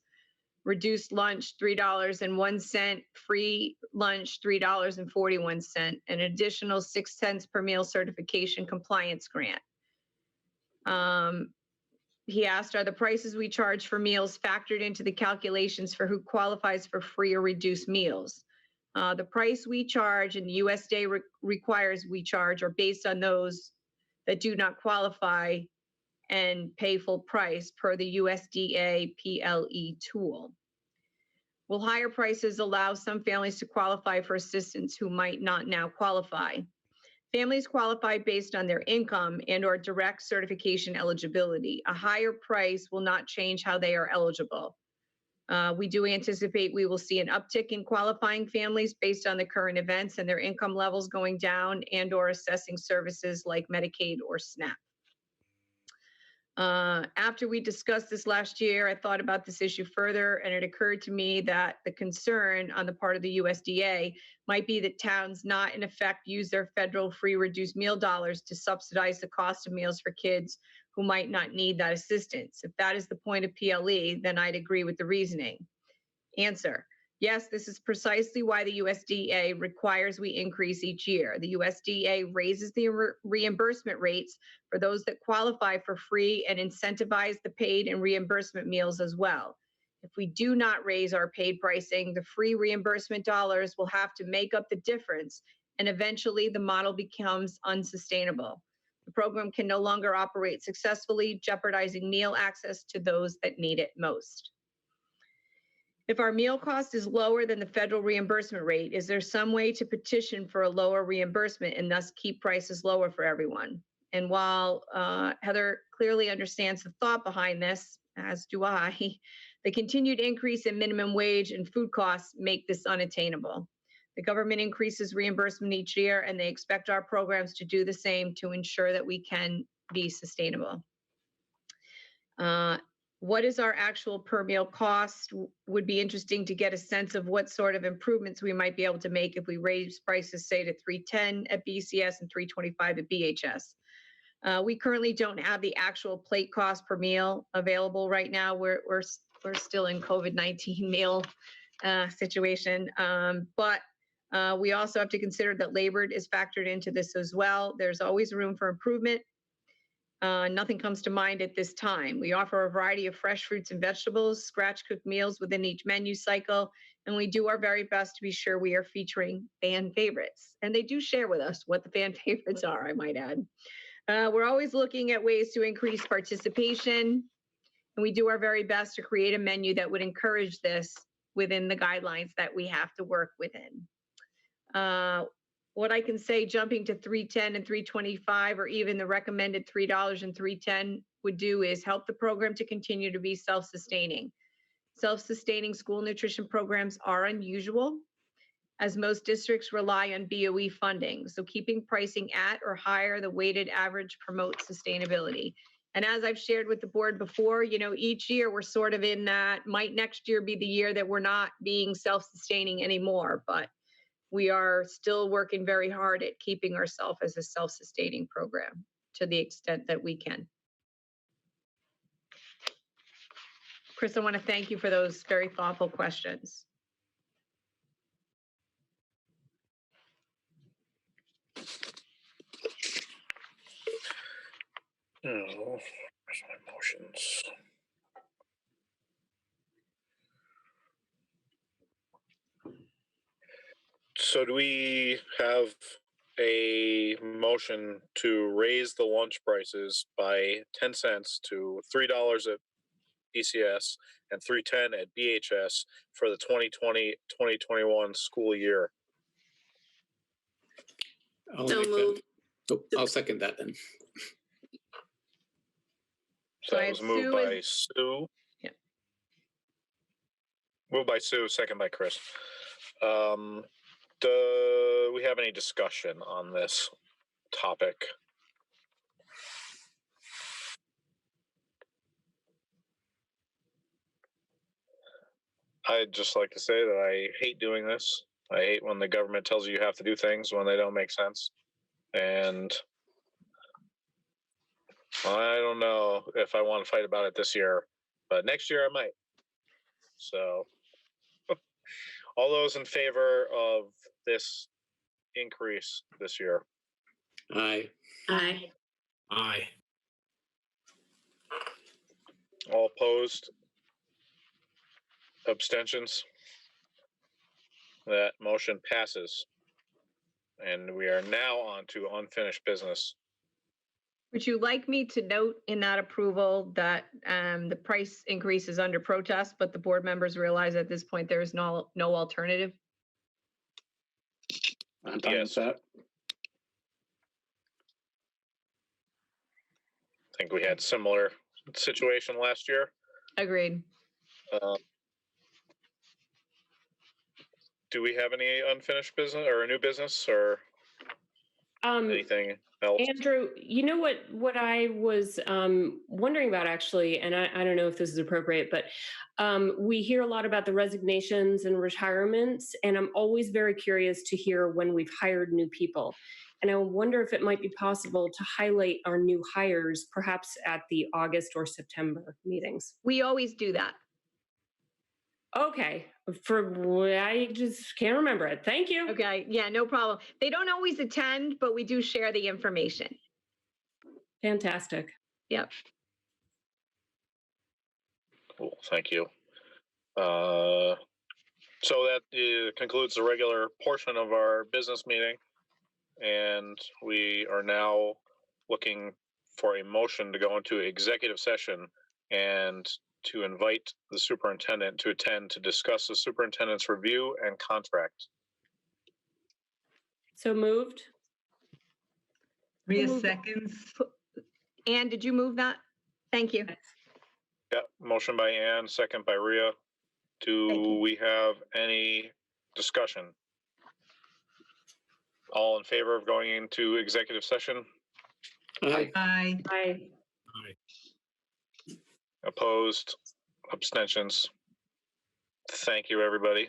reduced lunch $3.01, free lunch $3.41, an additional 6 cents per meal certification compliance grant. He asked, are the prices we charge for meals factored into the calculations for who qualifies for free or reduced meals? The price we charge and the USDA requires we charge are based on those that do not qualify and pay full price per the USDA PLE tool. Will higher prices allow some families to qualify for assistance who might not now qualify? Families qualify based on their income and or direct certification eligibility. A higher price will not change how they are eligible. We do anticipate we will see an uptick in qualifying families based on the current events and their income levels going down and or assessing services like Medicaid or SNAP. After we discussed this last year, I thought about this issue further, and it occurred to me that the concern on the part of the USDA might be that towns not in effect use their federal free reduced meal dollars to subsidize the cost of meals for kids who might not need that assistance. If that is the point of PLE, then I'd agree with the reasoning. Answer. Yes, this is precisely why the USDA requires we increase each year. The USDA raises the reimbursement rates for those that qualify for free and incentivize the paid and reimbursement meals as well. If we do not raise our paid pricing, the free reimbursement dollars will have to make up the difference, and eventually the model becomes unsustainable. The program can no longer operate successfully, jeopardizing meal access to those that need it most. If our meal cost is lower than the federal reimbursement rate, is there some way to petition for a lower reimbursement and thus keep prices lower for everyone? And while Heather clearly understands the thought behind this, as do I, the continued increase in minimum wage and food costs make this unattainable. The government increases reimbursement each year, and they expect our programs to do the same to ensure that we can be sustainable. What is our actual per meal cost? Would be interesting to get a sense of what sort of improvements we might be able to make if we raise prices, say, to $3.10 at BCS and $3.25 at BHS. We currently don't have the actual plate cost per meal available right now. We're still in COVID-19 meal situation, but we also have to consider that labor is factored into this as well. There's always room for improvement. Nothing comes to mind at this time. We offer a variety of fresh fruits and vegetables, scratch-cooked meals within each menu cycle, and we do our very best to be sure we are featuring fan favorites. And they do share with us what the fan favorites are, I might add. We're always looking at ways to increase participation, and we do our very best to create a menu that would encourage this within the guidelines that we have to work within. what I can say, jumping to 310 and 325, or even the recommended $3 and 310 would do is help the program to continue to be self-sustaining. Self-sustaining school nutrition programs are unusual, as most districts rely on BOE funding. So keeping pricing at or higher the weighted average promotes sustainability. And as I've shared with the board before, you know, each year we're sort of in that, might next year be the year that we're not being self-sustaining anymore, but we are still working very hard at keeping ourselves as a self-sustaining program to the extent that we can. Chris, I want to thank you for those very thoughtful questions. Oh, where's my motions? So do we have a motion to raise the lunch prices by 10 cents to $3 at PCS and $3.10 at BHS for the 2020-2021 school year? I'll second that then. So that was moved by Sue. Yeah. Moved by Sue, second by Chris. Do we have any discussion on this topic? I'd just like to say that I hate doing this. I hate when the government tells you you have to do things when they don't make sense. And I don't know if I want to fight about it this year, but next year I might. So all those in favor of this increase this year? Aye. Aye. Aye. All opposed? Abstentions? That motion passes. And we are now on to unfinished business. Would you like me to note in that approval that the price increase is under protest, but the board members realize at this point there is no alternative? I'm fine with that. I think we had similar situation last year. Agreed. Do we have any unfinished business or new business or anything else? Andrew, you know what I was wondering about actually, and I don't know if this is appropriate, but we hear a lot about the resignations and retirements, and I'm always very curious to hear when we've hired new people. And I wonder if it might be possible to highlight our new hires, perhaps at the August or September meetings. We always do that. Okay, I just can't remember it. Thank you. Okay, yeah, no problem. They don't always attend, but we do share the information. Fantastic. Yep. Cool, thank you. So that concludes the regular portion of our business meeting. And we are now looking for a motion to go into executive session and to invite the superintendent to attend to discuss the superintendent's review and contract. So moved. Rhea seconds. Ann, did you move that? Thank you. Yeah, motion by Ann, second by Rhea. Do we have any discussion? All in favor of going into executive session? Aye. Aye. Aye. Opposed? Abstentions? Thank you, everybody.